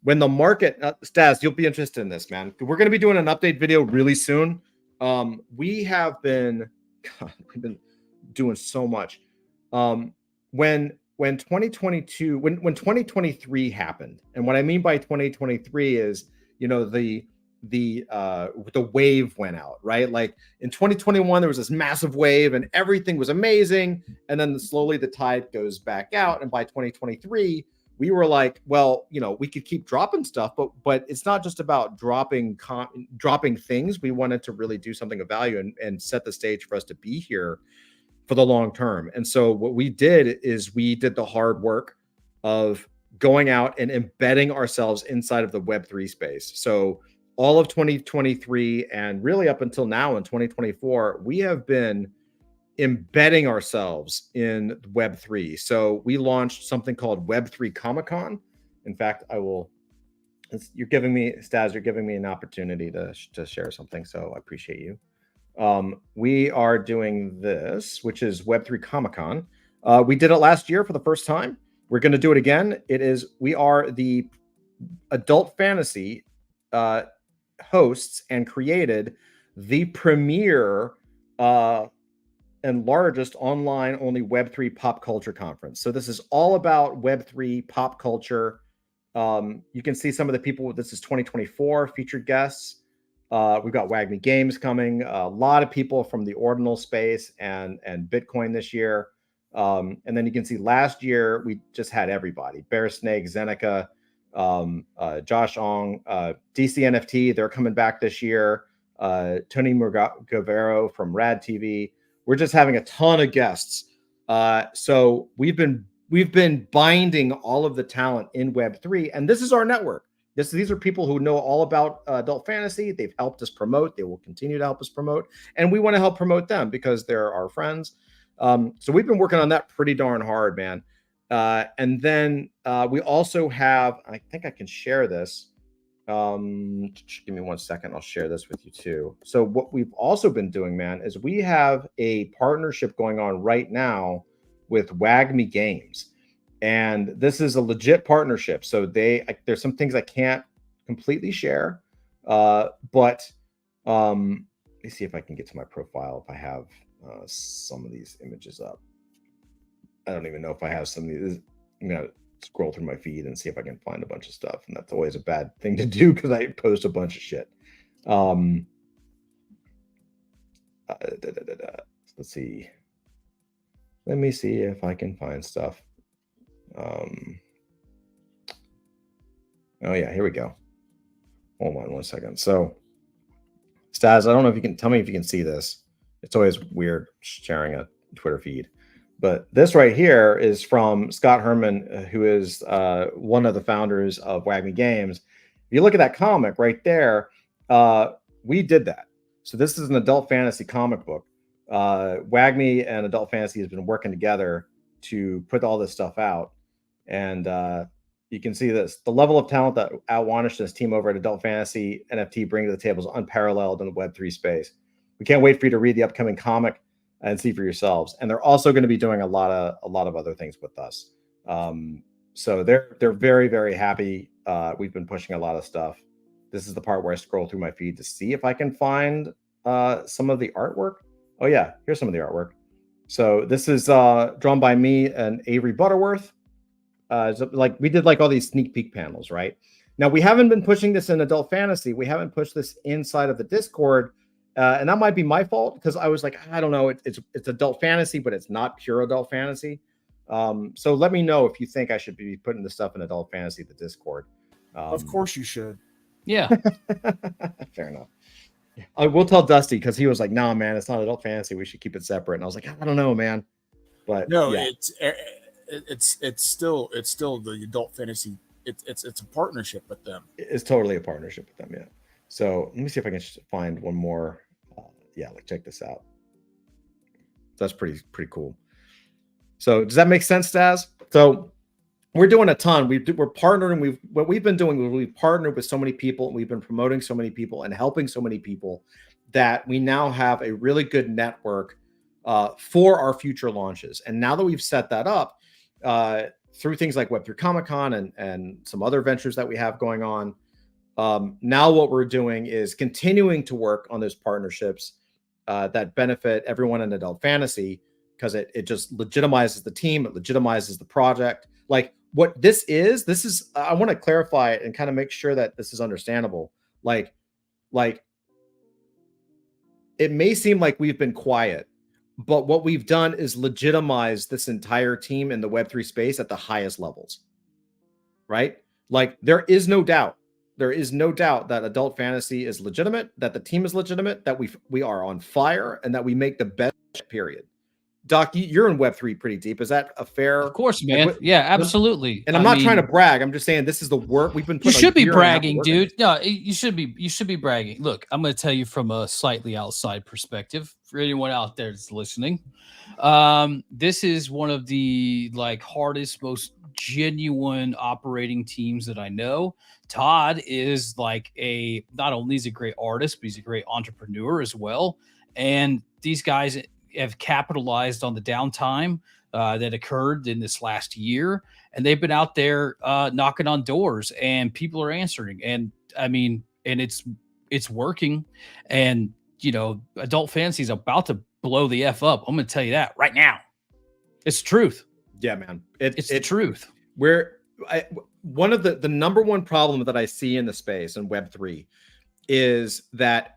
When the market, Stas, you'll be interested in this, man. We're going to be doing an update video really soon. We've been doing so much. When 2023 happened, and what I mean by 2023 is, the the wave went out, right? Like in 2021, there was this massive wave and everything was amazing. And then slowly the tide goes back out. And by 2023, we were like, well, you know, we could keep dropping stuff, but it's not just about dropping things. We wanted to really do something of value and set the stage for us to be here for the long term. And so what we did is we did the hard work of going out and embedding ourselves inside of the Web3 space. So all of 2023 and really up until now in 2024, we have been embedding ourselves in Web3. So we launched something called Web3 Comic-Con. In fact, you're giving me, Stas, you're giving me an opportunity to share something. So I appreciate you. We are doing this, which is Web3 Comic-Con. We did it last year for the first time. We're going to do it again. We are the Adult Fantasy hosts and created the premier and largest online only Web3 pop culture conference. So this is all about Web3 pop culture. You can see some of the people. This is 2024 featured guests. We've got WAGMI Games coming. A lot of people from the ordinal space and Bitcoin this year. And then you can see last year we just had everybody: Bear Snake, Zeneca, Josh Ong, DC NFT. They're coming back this year. Tony Murgavero from Rad TV. We're just having a ton of guests. So we've been binding all of the talent in Web3, and this is our network. These are people who know all about adult fantasy. They've helped us promote. They will continue to help us promote, and we want to help promote them because they're our friends. So we've been working on that pretty darn hard, man. And then we also have, I think I can share this. Give me 1 second. I'll share this with you too. So what we've also been doing, man, is we have a partnership going on right now with WAGMI Games. And this is a legit partnership. So there's some things I can't completely share, but let me see if I can get to my profile if I have some of these images up. I don't even know if I have some of these. I'm gonna scroll through my feed and see if I can find a bunch of stuff, and that's always a bad thing to do because I post a bunch of shit. Let's see. Let me see if I can find stuff. Oh yeah, here we go. Hold on 1 second. So, Stas, I don't know if you can tell me if you can see this. It's always weird sharing a Twitter feed. But this right here is from Scott Herman, who is one of the founders of WAGMI Games. If you look at that comic right there, we did that. So this is an adult fantasy comic book. WAGMI and Adult Fantasy has been working together to put all this stuff out. And you can see this. The level of talent that Al Wanish and his team over at Adult Fantasy NFT bring to the table is unparalleled in the Web3 space. We can't wait for you to read the upcoming comic and see for yourselves. And they're also going to be doing a lot of other things with us. So they're very, very happy. We've been pushing a lot of stuff. This is the part where I scroll through my feed to see if I can find some of the artwork. Oh yeah, here's some of the artwork. So this is drawn by me and Avery Butterworth. So like we did like all these sneak peek panels, right? Now we haven't been pushing this in Adult Fantasy. We haven't pushed this inside of the Discord. And that might be my fault because I was like, I don't know, it's Adult Fantasy, but it's not pure Adult Fantasy. So let me know if you think I should be putting this stuff in Adult Fantasy, the Discord. Of course you should. Yeah. Fair enough. I will tell Dusty because he was like, "No, man, it's not Adult Fantasy. We should keep it separate." And I was like, "I don't know, man." But No, yeah. it's still the Adult Fantasy. It's a partnership with them. It's totally a partnership with them. Yeah. So let me see if I can find one more. Yeah, like check this out. That's pretty cool. So does that make sense, Stas? So we're doing a ton. We're partnering. What we've been doing, we've partnered with so many people, and we've been promoting so many people and helping so many people that we now have a really good network for our future launches. And now that we've set that up through things like Web3 Comic-Con and some other ventures that we have going on, now what we're doing is continuing to work on those partnerships that benefit everyone in Adult Fantasy, because it just legitimizes the team, it legitimizes the project. Like what this is, I want to clarify it and kind of make sure that this is understandable. Like like it may seem like we've been quiet, but what we've done is legitimize this entire team in the Web3 space at the highest levels, right? Like there is no doubt that Adult Fantasy is legitimate, that the team is legitimate, that we are on fire, and that we make the best period. Doc, you're in Web3 pretty deep. Is that a fair? Of course, man. Yeah, absolutely. And I'm not trying to brag. I'm just saying this is the work we've been. You should be bragging, dude. No, you should be bragging. Look, I'm going to tell you from a slightly outside perspective for anyone out there that's listening. This is one of the hardest, most genuine operating teams that I know. Todd is not only is a great artist, but he's a great entrepreneur as well. And these guys have capitalized on the downtime that occurred in this last year, and they've been out there knocking on doors, and people are answering. And I mean, and it's working. And Adult Fantasy is about to blow the F up. I'm going to tell you that right now. It's the truth. Yeah, man. It's the truth. One of the number one problem that I see in the space in Web3 is that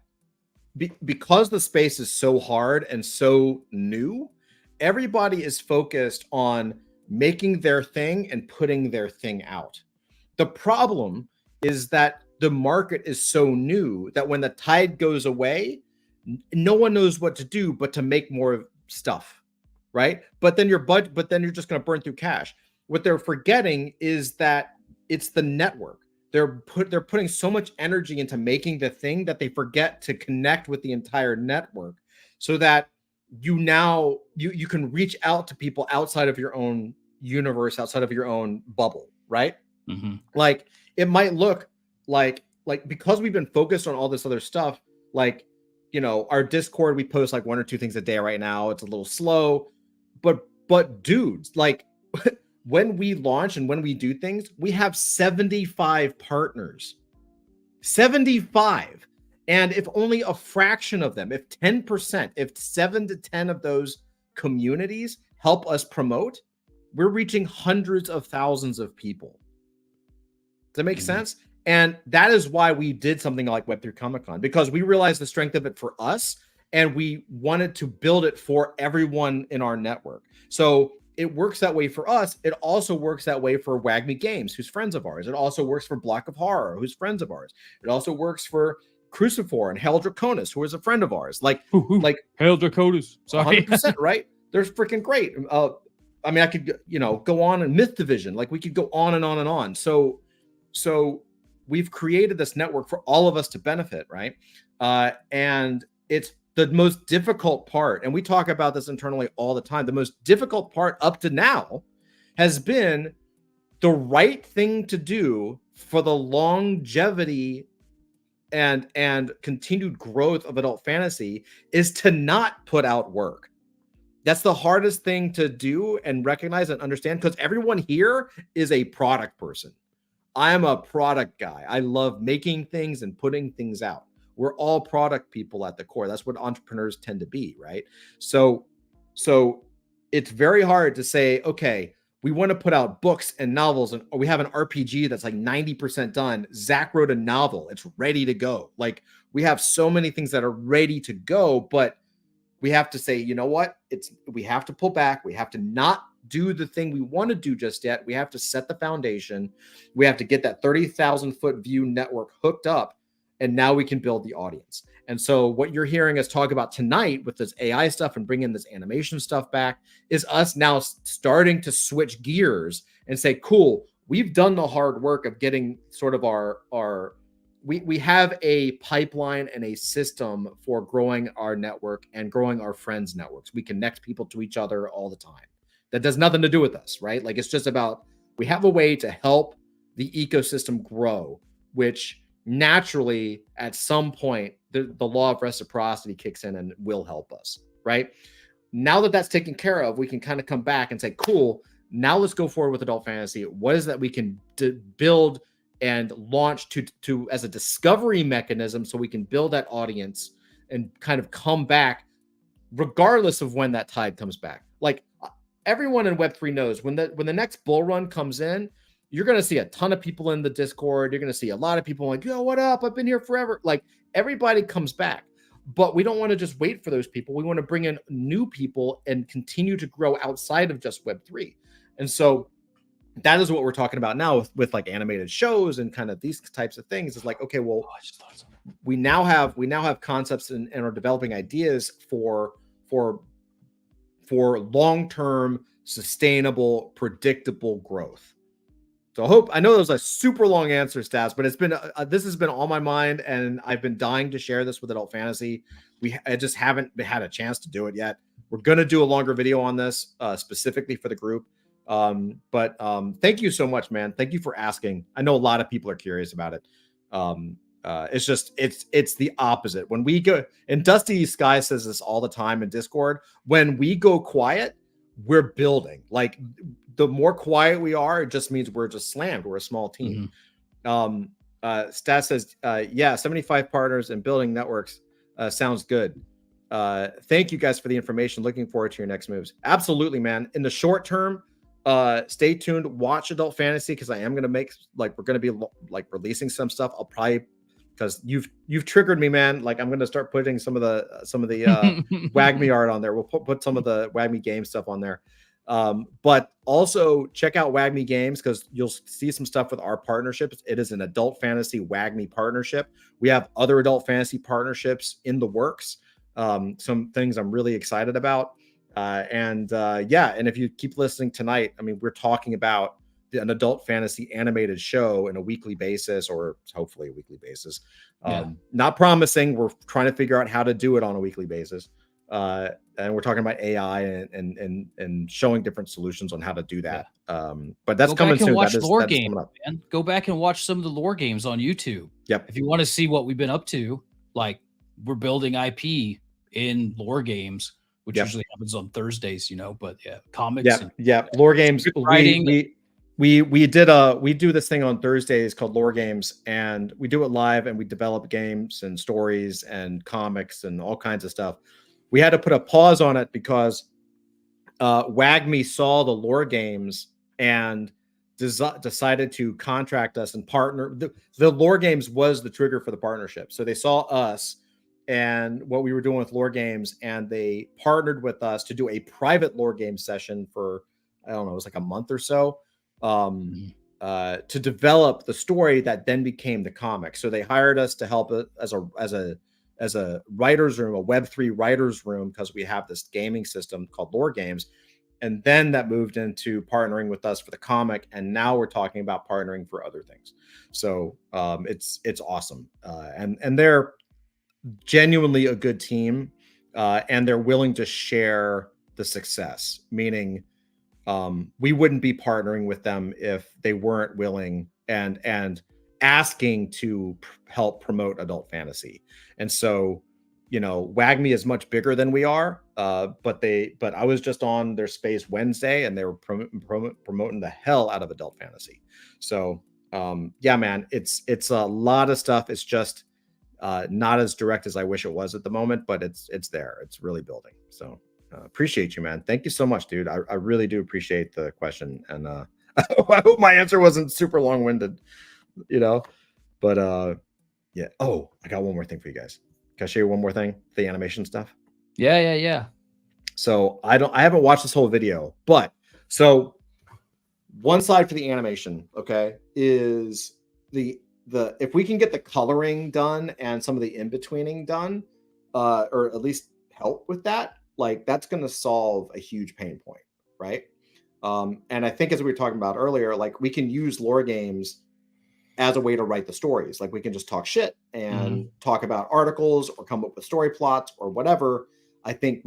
because the space is so hard and so new, everybody is focused on making their thing and putting their thing out. The problem is that the market is so new that when the tide goes away, no one knows what to do but to make more stuff, right? But then you're just going to burn through cash. What they're forgetting is that it's the network. They're putting so much energy into making the thing that they forget to connect with the entire network, so that you can reach out to people outside of your own universe, outside of your own bubble, right? Mm-hmm. Like it might look like because we've been focused on all this other stuff, our Discord, we post 1 or 2 things a day right now. It's a little slow, but dudes, when we launch and when we do things, we have 75 partners. 75. And if only a fraction of them, if 10%, if 7 to 10 of those communities help us promote, we're reaching hundreds of thousands of people. Does that make sense? And that is why we did something like Web3 Comic-Con, because we realized the strength of it for us, and we wanted to build it for everyone in our network. So it works that way for us. It also works that way for WAGMI Games, who's friends of ours. It also works for Block of Horror, who's friends of ours. It also works for Crucifor and Hail Draconis, who is a friend of ours. Hail Draconis. Sorry. 100%, right? They're freaking great. I mean, I could, go on, and Myth Division. We could go on and on and on. So we've created this network for all of us to benefit, right? And it's the most difficult part, and we talk about this internally all the time. The most difficult part up to now has been the right thing to do for the longevity and continued growth of Adult Fantasy is to not put out work. That's the hardest thing to do and recognize and understand, because everyone here is a product person. I am a product guy. I love making things and putting things out. We're all product people at the core. That's what entrepreneurs tend to be, right? So it's very hard to say, okay, we want to put out books and novels, and we have an RPG that's 90% done. Zach wrote a novel. It's ready to go. We have so many things that are ready to go, but we have to say, you know what? We have to pull back. We have to not do the thing we want to do just yet. We have to set the foundation. We have to get that 30,000 foot view network hooked up, and now we can build the audience. And so what you're hearing us talk about tonight with this AI stuff and bringing this animation stuff back is us now starting to switch gears and say, cool, we've done the hard work of getting sort of we have a pipeline and a system for growing our network and growing our friends' networks. We connect people to each other all the time. That does nothing to do with us, right? It's just about, we have a way to help the ecosystem grow, which naturally at some point the law of reciprocity kicks in and will help us, right? Now that that's taken care of, we can kind of come back and say, cool, now let's go forward with Adult Fantasy. What is that we can build and launch to as a discovery mechanism, so we can build that audience and kind of come back regardless of when that tide comes back. Everyone in Web3 knows when the next bull run comes in, you're going to see a ton of people in the Discord. You're going to see a lot of people like, yo, what up? I've been here forever. Like everybody comes back, but we don't want to just wait for those people. We want to bring in new people and continue to grow outside of just Web3. And so that is what we're talking about now with like animated shows and kind of these types of things. It's like, okay, well, we now have concepts and are developing ideas for long-term, sustainable, predictable growth. So I know those are super long answer, Stas, but it's been this has been on my mind, and I've been dying to share this with Adult Fantasy. I just haven't had a chance to do it yet. We're gonna do a longer video on this specifically for the group. But thank you so much, man. Thank you for asking. I know a lot of people are curious about it. It's just it's the opposite. When we go, and Dusty Sky says this all the time in Discord, when we go quiet, we're building. Like the more quiet we are, it just means we're just slammed. We're a small team. Stat says, yeah, 75 partners and building networks sounds good. Thank you guys for the information. Looking forward to your next moves. Absolutely, man. In the short term, stay tuned. Watch Adult Fantasy, because I am gonna make we're gonna be like releasing some stuff. I'll probably, because you've triggered me, man. Like I'm gonna start putting some of the WAGMI art on there. We'll put some of the WAGMI game stuff on there. But also check out WAGMI Games, because you'll see some stuff with our partnerships. It is an Adult Fantasy WAGMI partnership. We have other Adult Fantasy partnerships in the works. Some things I'm really excited about. And if you keep listening tonight, I mean, we're talking about an Adult Fantasy animated show in a weekly basis, or hopefully a weekly basis. Not promising. We're trying to figure out how to do it on a weekly basis. And we're talking about AI and showing different solutions on how to do that. But that's coming soon. Watch lore games, man. Go back and watch some of the lore games on YouTube. Yep. If you want to see what we've been up to, like we're building IP in lore games, which usually happens on Thursdays, but comics. Lore games. Writing. We do this thing on Thursdays called Lore Games, and we do it live, and we develop games and stories and comics and all kinds of stuff. We had to put a pause on it because WAGMI saw the lore games and decided to contract us and partner. The lore games was the trigger for the partnership. So they saw us and what we were doing with lore games, and they partnered with us to do a private lore game session for, I don't know, it was like a month or so, to develop the story that then became the comic. So they hired us to help it as a writer's room, a Web3 writer's room, because we have this gaming system called Lore Games. And then that moved into partnering with us for the comic. And now we're talking about partnering for other things. So it's awesome. And they're genuinely a good team, and they're willing to share the success, meaning we wouldn't be partnering with them if they weren't willing and asking to help promote Adult Fantasy. And so, WAGMI is much bigger than we are, but I was just on their space Wednesday, and they were promoting the hell out of Adult Fantasy. So man, it's a lot of stuff. It's just not as direct as I wish it was at the moment, but it's there. It's really building. So appreciate you, man. Thank you so much, dude. I really do appreciate the question, and I hope my answer wasn't super long-winded, but yeah. Oh, I got one more thing for you guys. Can I show you one more thing? The animation stuff. Yeah. So I haven't watched this whole video, but so one side for the animation, okay, is the if we can get the coloring done and some of the in-betweening done, or at least help with that, like that's going to solve a huge pain point, right? And I think, as we were talking about earlier, like we can use lore games as a way to write the stories. Like we can just talk shit and talk about articles or come up with story plots or whatever. I think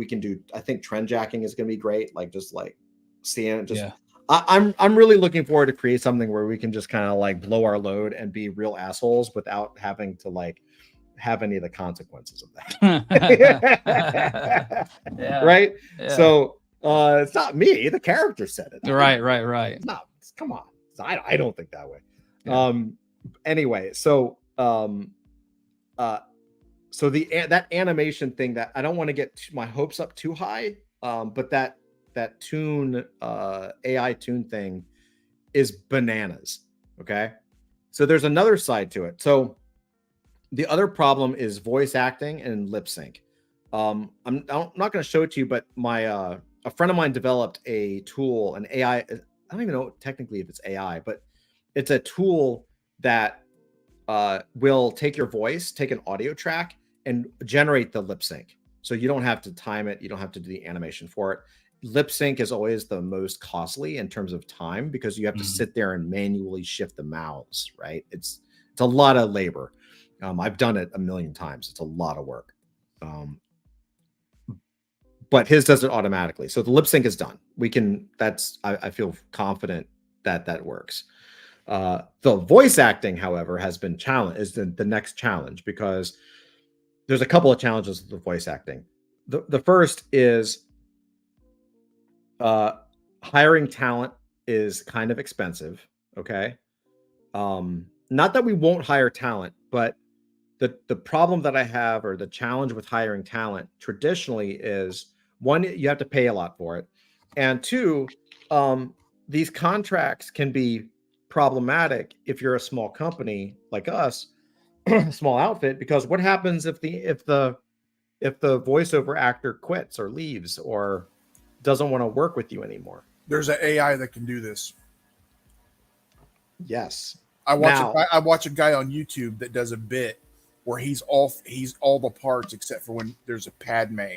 trend jacking is going to be great. Like just like seeing it, just I'm really looking forward to create something where we can just kind of like blow our load and be real assholes without having to like have any of the consequences of that. Right. Yeah. So it's not me. The character said it. Right. It's not. Come on. I don't think that way. Yeah. Anyway, so that animation thing, that I don't want to get my hopes up too high, but that tune AI tune thing is bananas. Okay. So there's another side to it. So the other problem is voice acting and lip sync. I'm not going to show it to you, but my a friend of mine developed a tool, an AI. I don't even know technically if it's AI, but it's a tool that will take your voice, take an audio track, and generate the lip sync. So you don't have to time it. You don't have to do the animation for it. Lip sync is always the most costly in terms of time because you have to sit there and manually shift the mouths, right? It's a lot of labor. I've done it a million times. It's a lot of work. But his does it automatically. So the lip sync is done. We can, I feel confident that that works. The voice acting, however, has been is the next challenge because there's a couple of challenges with the voice acting. The first is hiring talent is kind of expensive. Okay. Not that we won't hire talent, but the problem that I have or the challenge with hiring talent traditionally is one, you have to pay a lot for it. And two, these contracts can be problematic if you're a small company like us, small outfit, because what happens if the voiceover actor quits or leaves or doesn't want to work with you anymore? There's an AI that can do this. Yes. I watch a guy on YouTube that does a bit where he's all the parts except for when there's a Padme,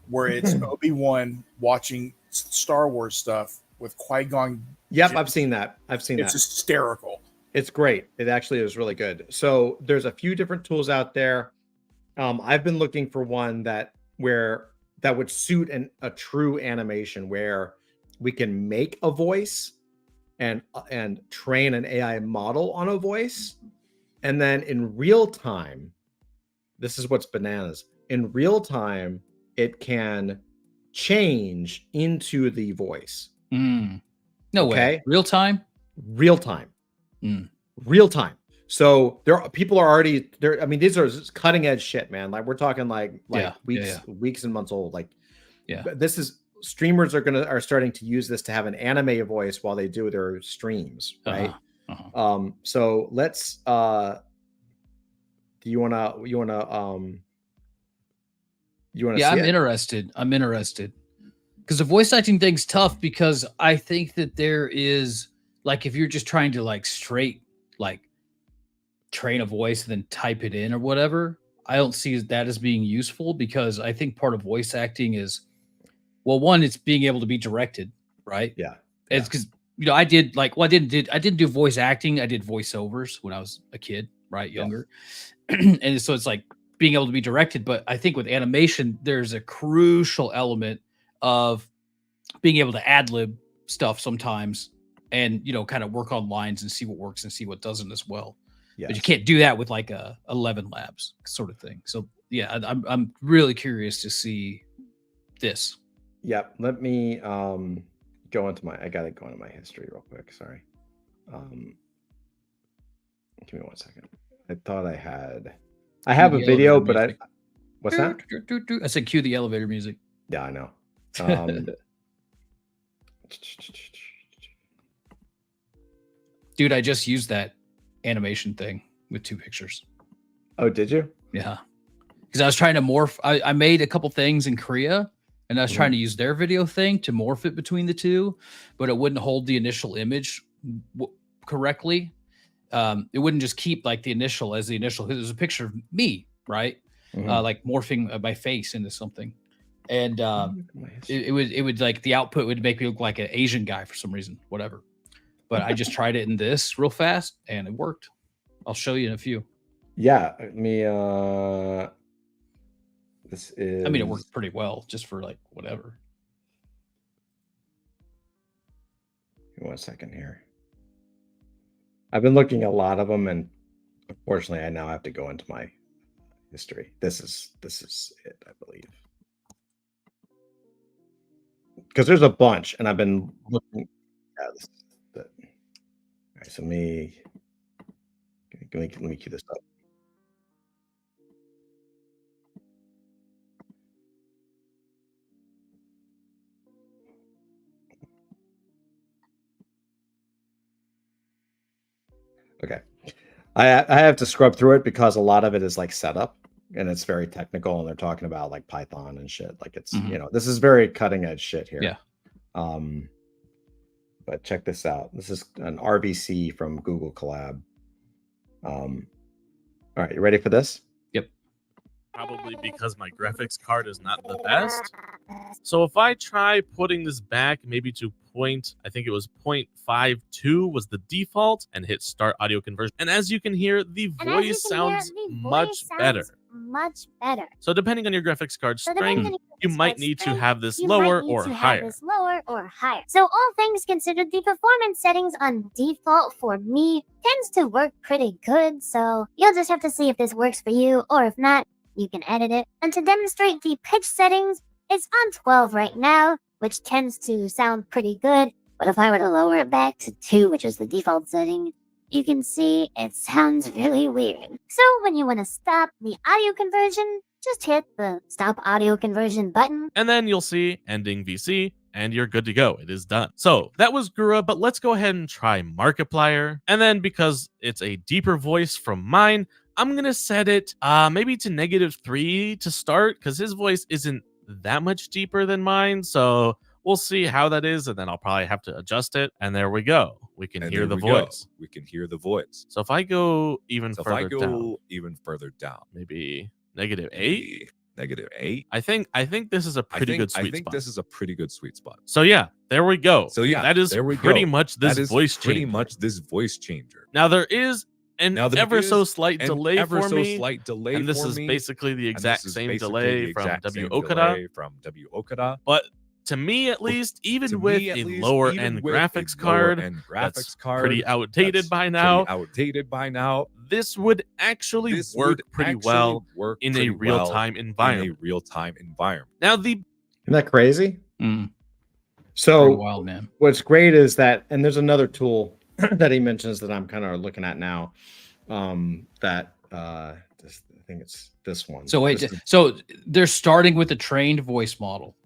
where it's Obi-Wan watching Star Wars stuff with Qui-Gon. Yep, I've seen that. It's hysterical. It's great. It actually is really good. So there's a few different tools out there. I've been looking for one that would suit a true animation where we can make a voice and train an AI model on a voice. And then in real time, this is what's bananas. In real time, it can change into the voice. No way. Real time? Real time. Real time. So people are already there. I mean, these are cutting edge shit, man. Like we're talking like weeks and months old. Like, this is streamers are starting to use this to have an anime voice while they do their streams, right? So let's you wanna yeah, I'm interested because the voice acting thing's tough because I think that there is like if you're just trying to like straight like train a voice and then type it in or whatever, I don't see that as being useful because I think part of voice acting is, well, one, it's being able to be directed, right? Yeah. It's because I didn't do voice acting. I did voiceovers when I was a kid, right? Younger. And so it's like being able to be directed. But I think with animation, there's a crucial element of being able to ad lib stuff sometimes and, kind of work on lines and see what works and see what doesn't as well. Yes. But you can't do that with like a 11 Labs sort of thing. So yeah, I'm really curious to see this. Yep. Let me I gotta go into my history real quick. Sorry. Give me 1 second. I thought I have a video, but what's that? I said cue the elevator music. Yeah, I know. Dude, I just used that animation thing with 2 pictures. Oh, did you? Yeah. Because I was trying to morph. I made a couple things in Korea and I was trying to use their video thing to morph it between the two, but it wouldn't hold the initial image correctly. It wouldn't just keep like the initial as the initial. It was a picture of me, right? Like morphing my face into something. And it would like the output would make me look like an Asian guy for some reason, whatever. But I just tried it in this real fast and it worked. I'll show you in a few. Yeah. This is, I mean, it worked pretty well just for like whatever. 1 second here. I've been looking at a lot of them and unfortunately I now have to go into my history. This is it, I believe. Because there's a bunch and I've been looking at this. All right, so let me cue this up. Okay. I have to scrub through it because a lot of it is like setup and it's very technical and they're talking about like Python and shit. Like it's, Mhm. you know, this is very cutting edge shit here. Yeah. But check this out. This is an RVC from Google Collab. All right, you ready for this? Probably because my graphics card is not the best. So if I try putting this back maybe to I think it was 0.52 was the default, and hit start audio conversion. And as you can hear, the voice sounds much better. Much better. So depending on your graphics card So depending strength, on your you graphics might card need to strength, have this you might lower need or to have higher. this lower or higher. So all things considered, the performance settings on default for me tends to work pretty good. So you'll just have to see if this works for you, or if not, you can edit it. And to demonstrate the pitch settings, it's on 12 right now, which tends to sound pretty good. But if I were to lower it back to 2, which is the default setting, you can see it sounds really weird. So when you want to stop the audio conversion, just hit the stop audio conversion button. And then you'll see ending VC, and you're good to go. It is done. So that was Gura, but let's go ahead and try Markiplier. And then because it's a deeper voice from mine, I'm going to set it maybe to -3 to start, because his voice isn't that much deeper than mine. So we'll see how that is, and then I'll probably have to adjust it. And there we go. We can hear the voice. We can hear the voice. So if I go even So if further I go down, even further down, maybe -8. maybe -8. I think this is a pretty good sweet I think spot. this is a pretty good sweet spot. So yeah, there we go. So yeah, that is there we pretty go. much this That is voice pretty changer. much this voice changer. Now there is an Now there ever so is slight an delay ever for so me, slight delay and this for is me, basically the and exact this is same basically delay the from exact W same Okada. delay from W Okada. But to me, at least, even To with me, at a least, lower even end with a graphics lower card, end that's graphics card pretty outdated that's by now, pretty outdated by now, this would actually this work would pretty actually well work in pretty a real time well in environment. a real time environment. Now the Isn't that crazy? Pretty So wild, man. what's great is that, and there's another tool that he mentions that I'm kind of looking at now. I think it's this one. So wait, This is- so they're starting with a trained voice model,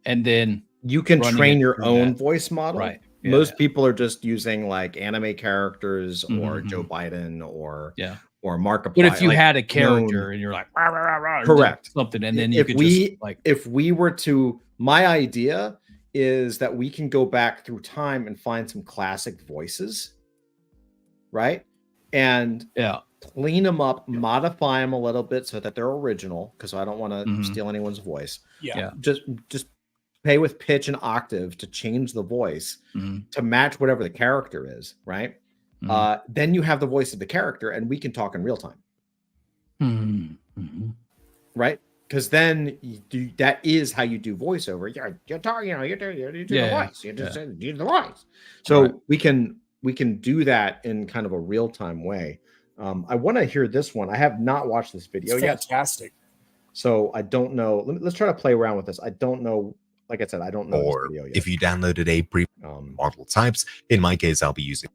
and then you can running train it your through own that. voice model. Right. Yeah, Most yeah. people are just using like anime characters or Mhm, Joe Biden or Yeah. Markiplier. But if you like, had a character known- and you're like, "Rah, rah, rah, rah," and Correct. then something, and then you if could we just like, if we were to, my idea is that we can go back through time and find some classic voices, right? And yeah, clean them up, modify them a little bit so that they're original, because I don't want to Mhm. steal anyone's voice. Yeah. Just play with pitch and octave to change the voice Mhm. to match whatever the character is, right? Mhm. Then you have the voice of the character, and we can talk in real time, Mhm. Mhm. right? Because then that is how you do voiceover. You're talking, you do Yeah, the voice. You just do the voice. So Right. we can do that in kind of a real time way. I want to hear this one. I have not watched this video It's yet, fantastic. so I don't know. Let's try to play around with this. I don't know. Like I said, I don't know Or this video yet. if you downloaded a pre Um, model types, in my case, I'll be using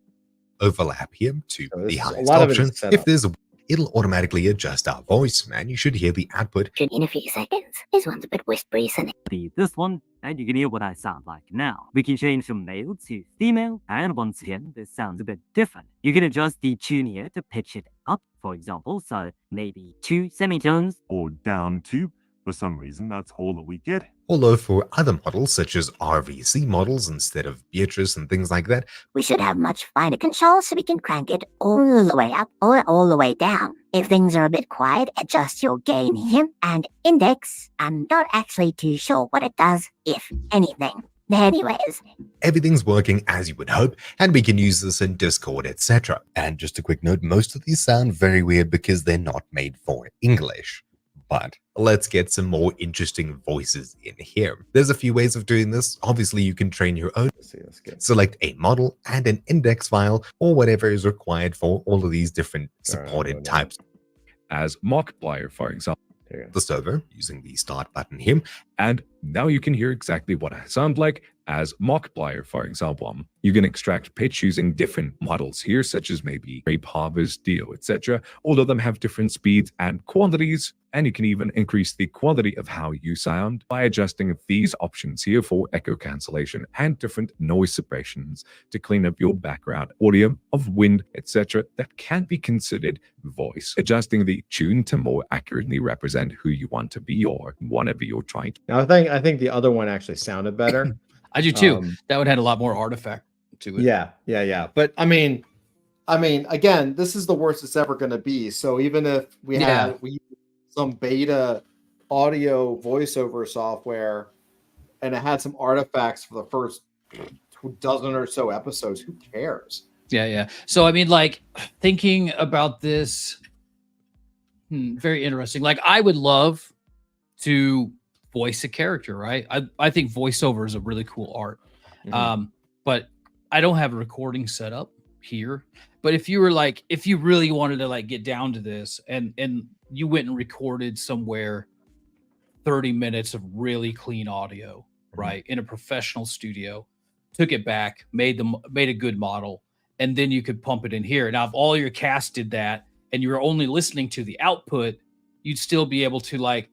overlap here to So this the is- a highest lot of it is option. set If up. there's a it'll automatically adjust our voice, man. You should hear the output. In a few seconds, this one's a bit whispery, isn't it? This one, and you can hear what I sound like now. We can change from male to female, and once again, this sounds a bit different. You can adjust the tune here to pitch it up, for example, so maybe 2 semitones. Or down 2. For some reason, that's all that we get. Although for other models, such as RVC models instead of Beatrice and things like that, We should have much finer control so we can crank it all the way up or all the way down. If things are a bit quiet, adjust your gain here and index. I'm not actually too sure what it does, if anything. Anyways, everything's working as you would hope, and we can use this in Discord, etc. And just a quick note, most of these sound very weird because they're not made for English. But let's get some more interesting voices in here. There's a few ways of doing this. Obviously, you can train your own. let's get Select a model and an index file, or whatever is required for all of these different Sorry, I'll go supported down. types. As Markiplier, for example, There you go. The server using the start button here. and Now you can hear exactly what I sound like as Markiplier, for example. You can extract pitch using different models here, such as maybe Grape Harvest, Dio, etc. All of them have different speeds and quantities, and you can even increase the quality of how you sound by adjusting these options here for echo cancellation and different noise suppressions to clean up your background audio of wind, etc. that can be considered voice, adjusting the tune to more accurately represent who you want to be or whatever you're trying to. Now I think the other one actually sounded better. I do too. That one had a lot more artifact to it. Yeah. But I mean, again, this is the worst it's ever going to be. So even if we had some beta audio voiceover software and it had some artifacts for the first dozen or so episodes, who cares? Yeah. So I mean, like, thinking about this, very interesting. Like, I would love to voice a character, right? I think voiceover is a really cool art. But I don't have a recording set up here. But if you really wanted to like get down to this and you went and recorded somewhere 30 minutes of really clean audio, right, in a professional studio, took it back, made a good model, and then you could pump it in here. Now, if all your cast did that and you were only listening to the output, you'd still be able to like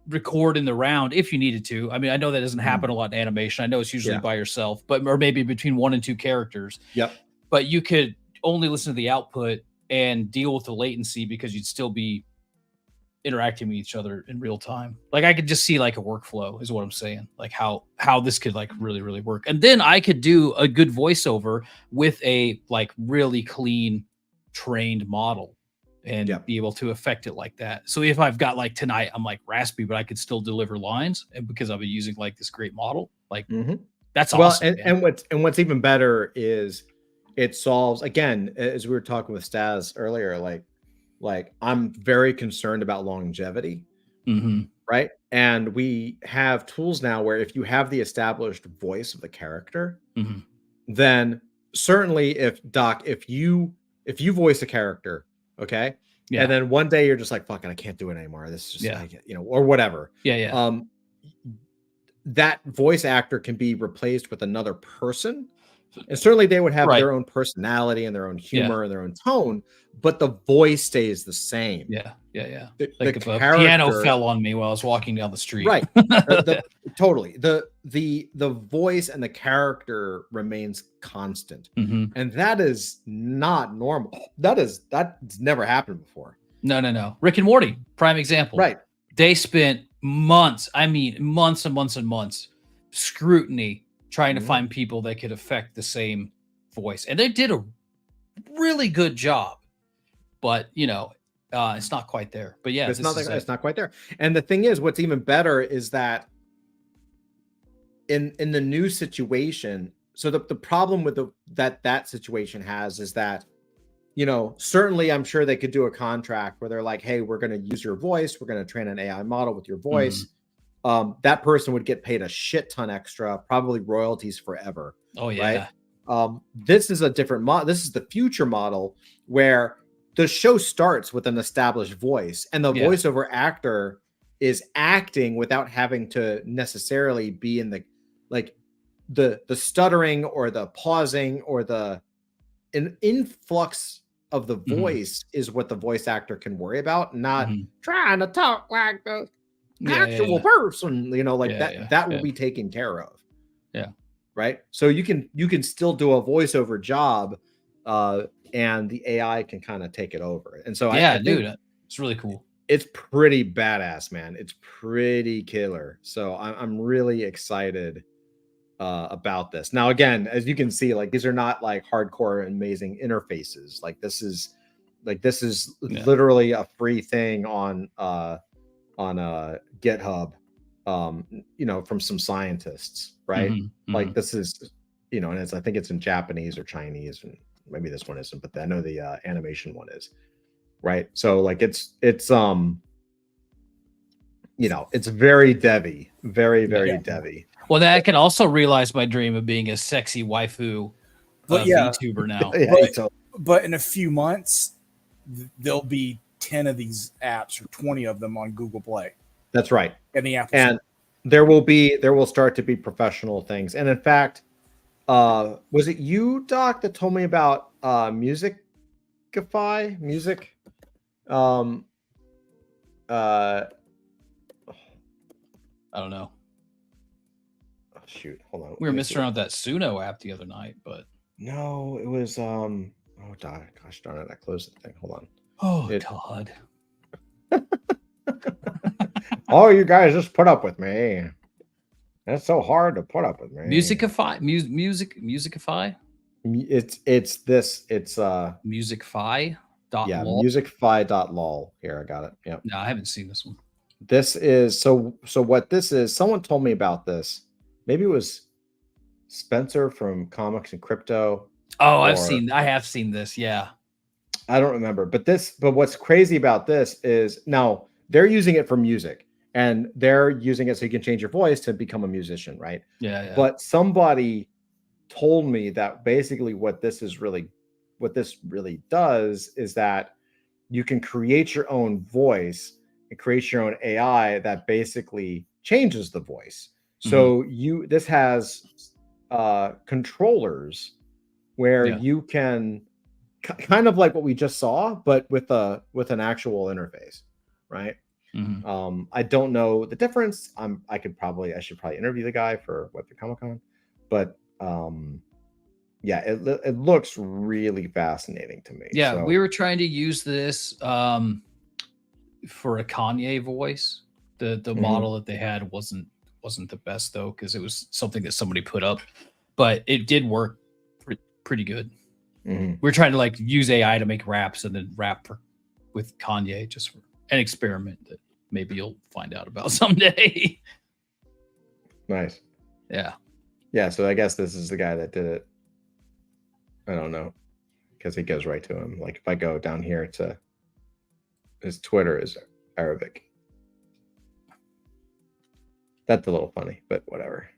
record in the round if you needed to. I mean, I know that doesn't happen a lot in animation. I know it's usually by yourself, or maybe between 1 and 2 characters. Yep. But you could only listen to the output and deal with the latency because you'd still be interacting with each other in real time. Like, I could just see like a workflow is what I'm saying, like how this could like really, really work. And then I could do a good voiceover with a like really clean trained model and be able to affect it like that. So if I've got like tonight, I'm like raspy, but I could still deliver lines, and because I've been using like this great model, like that's awesome. And what's even better is it solves, again, as we were talking with Staz earlier, like I'm very concerned about longevity, right? And we have tools now where if you have the established voice of the character, then certainly if you voice a character, okay, and then one day you're just like, fucking, I can't do it anymore. This is just like, or whatever. That voice actor can be replaced with another person. And certainly they would have their own personality and their own humor and their own tone, but the voice stays the same. Like if a piano fell on me while I was walking down the street. Right. Totally. The voice and the character remains constant. And that is not normal. That's never happened before. No. Rick and Morty, prime example. Right. They spent months and months scrutiny trying to find people that could affect the same voice. And they did a really good job, but it's not quite there. But yeah, it's not quite there. And the thing is, what's even better is that in the new situation, so the problem with that situation has is that, certainly I'm sure they could do a contract where they're like, hey, we're going to use your voice. We're going to train an AI model with your voice. That person would get paid a shit ton extra, probably royalties forever. Oh yeah. Right? This is a different model. This is the future model where the show starts with an established voice, and the voiceover actor is acting without having to necessarily be in the stuttering or the pausing or an influx of the voice is what the voice actor can worry about, not trying to talk like the actual person, that will be taken care of. Right. So you can still do a voiceover job, and the AI can kind of take it over. And so I think it's really cool. It's pretty badass, man. It's pretty killer. So I'm really excited about this. Now, again, as you can see, like, these are not like hardcore amazing interfaces. Like this is literally a free thing on GitHub, from some scientists, right? Like this is, and I think it's in Japanese or Chinese, and maybe this one isn't, but I know the animation one is, right? So like it's it's very devy, very devy. Well, that I can also realize my dream of being a sexy waifu VTuber now. But in a few months, there'll be 10 of these apps or 20 of them on Google Play. That's right. And the Apple and there will start to be professional things. And in fact, was it you, Doc, that told me about Musicify? Music? I don't know. Oh, shoot, hold on. We were messing around with that Suno app the other night, but No, it was oh gosh darn it, I closed the thing. Hold on. oh It- God. Oh, you guys just put up with me. That's so hard to put up with me. Musicify? Musicify? It's Musicify? yeah, Lol? musicify.lol. Here, I got it. Yep. No, I haven't seen this one. This is so what this is. Someone told me about this. Maybe it was Spencer from Comics and Crypto. Oh, or- I have seen this. Yeah. I don't remember, but what's crazy about this is now they're using it for music and they're using it so you can change your voice to become a musician, right? Yeah. But somebody told me that basically what this really does is that you can create your own voice and create your own AI that basically changes the voice. So this has controllers where you can kind of like what we just saw, but with an actual interface, right? I don't know the difference. I should probably interview the guy for Web3 Comic-Con, but yeah, it looks really fascinating to me. Yeah, So- we were trying to use this for a Kanye voice. The model that they had wasn't the best though, because it was something that somebody put up, but it did work pretty good. We're trying to like use AI to make raps and then rap with Kanye, just for an experiment that maybe you'll find out about someday. Nice. Yeah. Yeah, so I guess this is the guy that did it. I don't know, because it goes right to him. Like if I go down here to his Twitter is Arabic. That's a little funny, but whatever.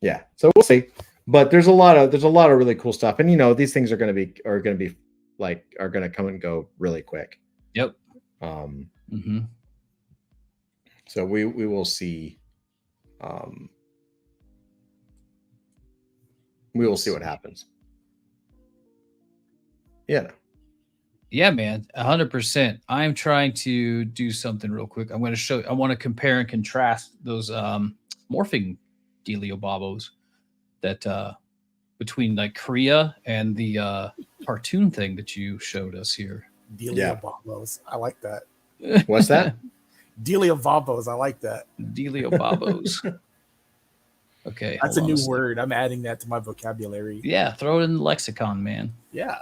Yeah, so we'll see. But there's a lot of really cool stuff, and these things are going to come and go really quick. Yep. So we will see. We will see what happens. Yeah. Yeah, man, 100%. I'm trying to do something real quick. I want to compare and contrast those morphing Delio Bobos that between like Korea and the cartoon thing that you showed us here. Delia Bobos. I like that. What's that? Delia Bobos. I like that. Delio Bobos. Okay. That's a hold on new second. word. I'm adding that to my vocabulary. Yeah, throw it in the lexicon, man. Yeah.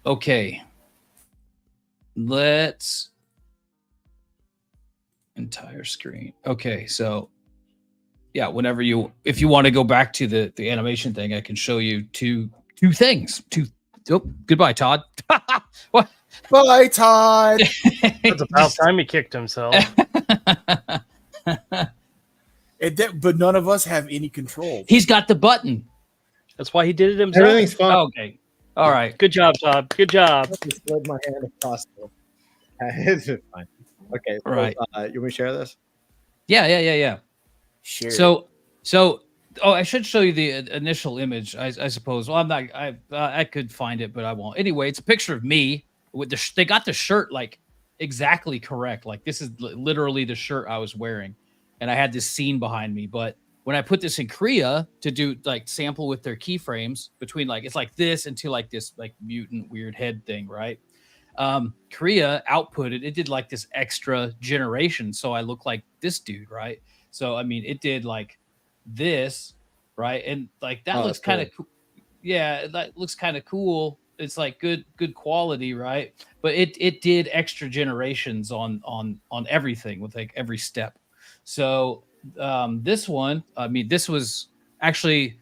Okay. Let's entire screen. Okay, so yeah, if you want to go back to the animation thing, I can show you two things. Goodbye, Todd. What? Bye, Todd. It's about time he kicked himself. But none of us have any control. He's got the button. That's why he did it himself. Everything's fine. Okay. All right. Good job, Todd. Good job. I just slid my hand across the. It's fine. Okay. So, Right. you want me to share this? Yeah. Share. So, I should show you the initial image, I suppose. Well, I'm not. I could find it, but I won't. Anyway, it's a picture of me with they got the shirt like exactly correct. Like this is literally the shirt I was wearing, and I had this scene behind me. But when I put this in Korea to do like sample with their keyframes between like it's like this into like this like mutant weird head thing, right? Korea outputted it did like this extra generation, so I look like this dude, right? So I mean, it did like this, right? And like that looks kind of cool. Yeah, that looks kind of cool. It's like good quality, right? But it did extra generations on everything with like every step. So this one, I mean, this was actually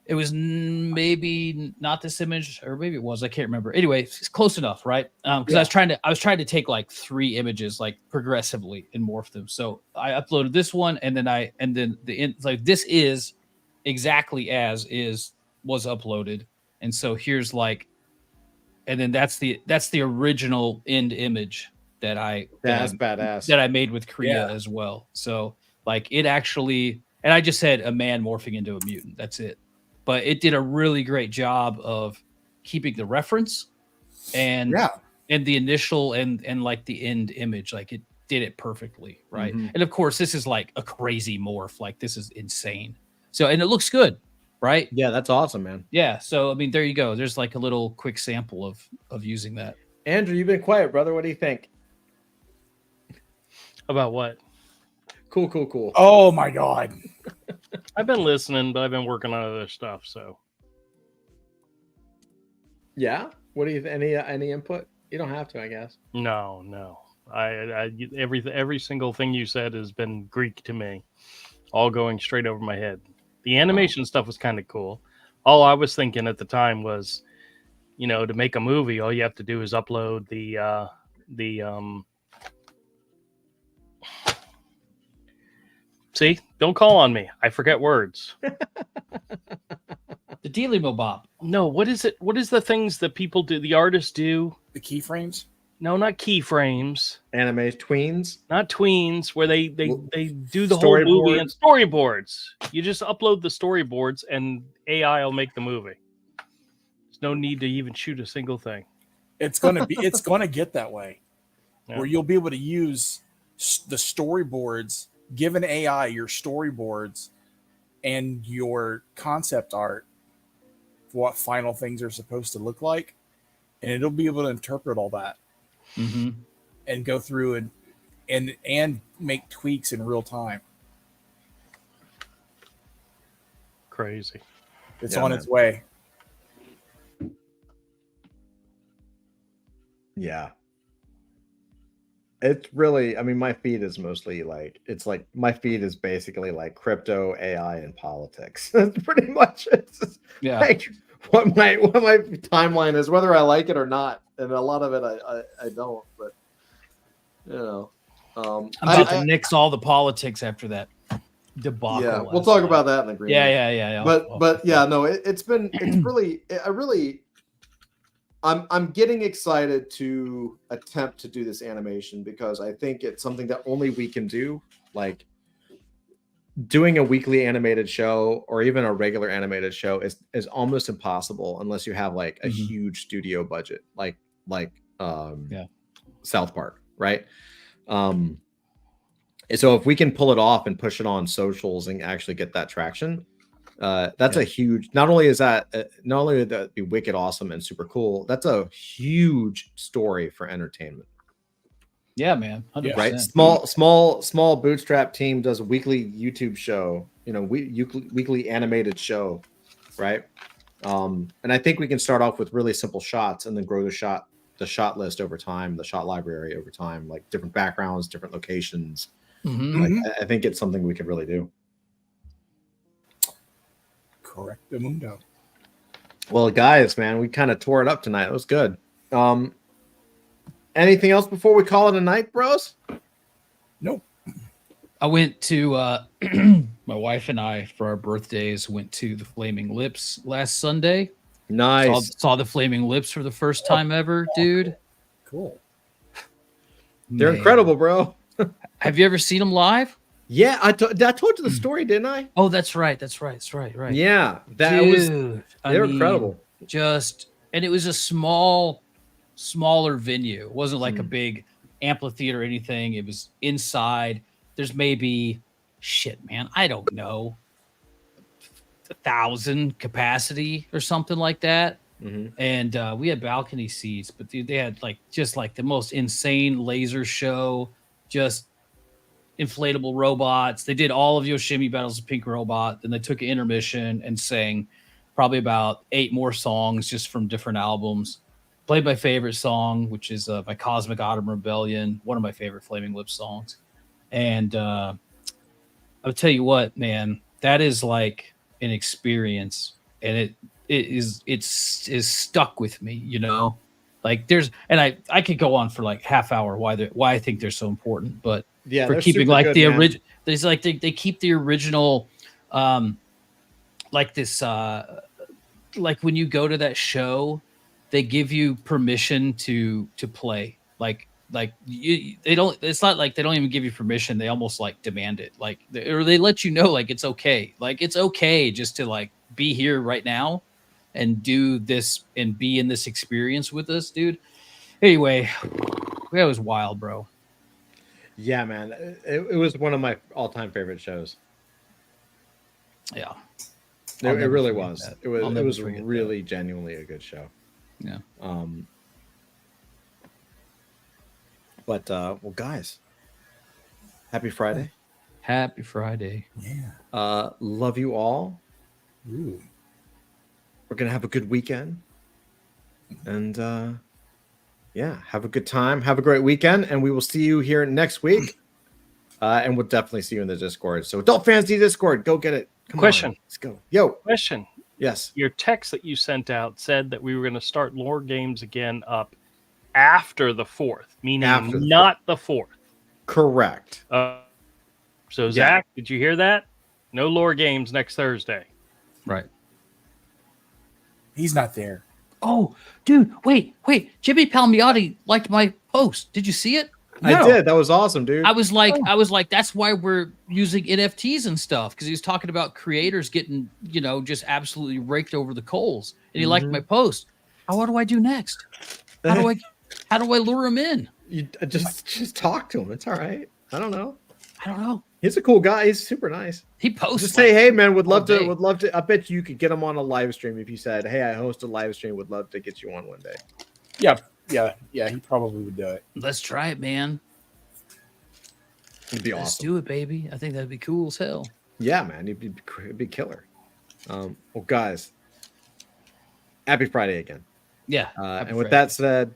it was maybe not this image, or maybe it was. I can't remember. Anyway, it's close enough, right? Because I was trying to take like 3 images like progressively and morph them. So I uploaded this one, and then like this is exactly as was uploaded, and so here's like, and then that's the original end image that I That's badass. that I made with Kriya Yeah. as well. So like it actually, and I just said a man morphing into a mutant. That's it. But it did a really great job of keeping the reference and Yeah. and the initial and like the end image. Like it did it perfectly, right? Mhm. And of course, this is like a crazy morph. Like this is insane. So and it looks good, right? Yeah, that's awesome, man. Yeah. So I mean, there you go. There's like a little quick sample of using that. Andrew, you've been quiet, brother. What do you think? About what? Cool. Oh my god. I've been listening, but I've been working on other stuff. So Yeah. What do you any input? You don't have to, I guess. no. I every single thing you said has been Greek to me, all going straight over my head. The animation stuff was kind of cool. All I was thinking at the time was, to make a movie, all you have to do is upload the See, don't call on me. I forget words. The Dealy Mobop. No, what is it? What is the things that people do? The artists do? The keyframes? No, not keyframes. Anime tweens. Not tweens, where they do the whole movie and storyboards. You just upload the storyboards, and AI will make the movie. There's no need to even shoot a single thing. It's gonna get that way, Yeah. where you'll be able to use the storyboards, give an AI your storyboards and your concept art for what final things are supposed to look like, and it'll be able to interpret all that and go through and make tweaks in real time. Crazy. It's Yeah, on man. its way. Yeah. It's really, I mean, my feed is mostly like, my feed is basically like crypto, AI, and politics. That's pretty much it. It's Yeah. like what my timeline is, whether I like it or not. And a lot of it I don't, but I'm about to nix all the politics after that debacle. yeah, we'll last talk night. about that in the green. Yeah. But yeah, no, it's really I'm getting excited to attempt to do this animation because I think it's something that only we can do. Like doing a weekly animated show or even a regular animated show is almost impossible unless you have like a huge studio budget, like South Park, right? So if we can pull it off and push it on socials and actually get that traction, that's a huge. Not only would that be wicked awesome and super cool, that's a huge story for entertainment. Yeah, man. 100%. Right? Small bootstrap team does a weekly YouTube show, weekly animated show, right? And I think we can start off with really simple shots and then grow the shot list over time, the shot library over time, like different backgrounds, different locations. I think it's something we could really do. Correct the mundo. Well, guys, man, we kind of tore it up tonight. It was good. Anything else before we call it a night, bros? Nope. I went to my wife and I for our birthdays went to the Flaming Lips last Sunday. Nice. Saw the Flaming Lips for the first time ever, dude. Cool. They're Man. incredible, bro. Have you ever seen them live? Yeah, I told you the story, didn't I? Oh, that's right. Right. Yeah, they were incredible. And it was a smaller venue. It wasn't like a big amphitheater or anything. It was inside. There's maybe I don't know, 1,000 capacity or something like that. And we had balcony seats, but dude, they had just the most insane laser show, just inflatable robots. They did all of Yoshimi Battles of Pink Robot. Then they took an intermission and sang probably about 8 more songs just from different albums. Played my favorite song, which is by Cosmic Autumn Rebellion, one of my favorite Flaming Lips songs. And I'll tell you what, man, that is like an experience, and it's stuck with me, Like I could go on for like half hour why I think they're so important, but yeah, for keeping like the original, there's like they keep the original, like this, like when you go to that show, they give you permission to play. Like Like they don't. It's not like they don't even give you permission. They almost like demand it. Like or they let you know like it's okay. Like it's okay just to like be here right now and do this and be in this experience with us, dude. Anyway, that was wild, bro. Yeah, man. It was one of my all-time favorite shows. Yeah. It never really forget was. that. It was. I'll It never was forget really genuinely a good show. Yeah. But well, guys, happy Friday. Happy Friday. Yeah. Love you all. Ooh. We're gonna have a good weekend, and yeah, have a good time. Have a great weekend, and we will see you here next week. And we'll definitely see you in the Discord. So, Adult Fantasy Discord, go get it. Come Question. on, let's go. Yo, Question. yes. Your text that you sent out said that we were going to start lore games again up after the 4th, meaning After the not the 4th. Correct. So, Zach, did you hear that? No lore games next Thursday. Right. He's not there. Oh, dude, wait. Jimmy Palmiotti liked my post. Did you see it? I did. That was awesome, dude. I was like, that's why we're using NFTs and stuff, because he was talking about creators getting, just absolutely raked over the coals, and he liked my post. What do I do next? How do I lure him in? You just talk to him. It's all right. I don't know. He's a cool guy. He's super nice. He posts. Just say, hey man, would all love day. to. I bet you could get him on a live stream if you said, hey, I host a live stream. Would love to get you on one day. Yeah. He probably would do it. Let's try it, man. It'd be Let's awesome. do it, baby. I think that'd be cool as hell. Yeah, man, it'd be killer. Well, guys, happy Friday again. Yeah. And happy with Friday. that said,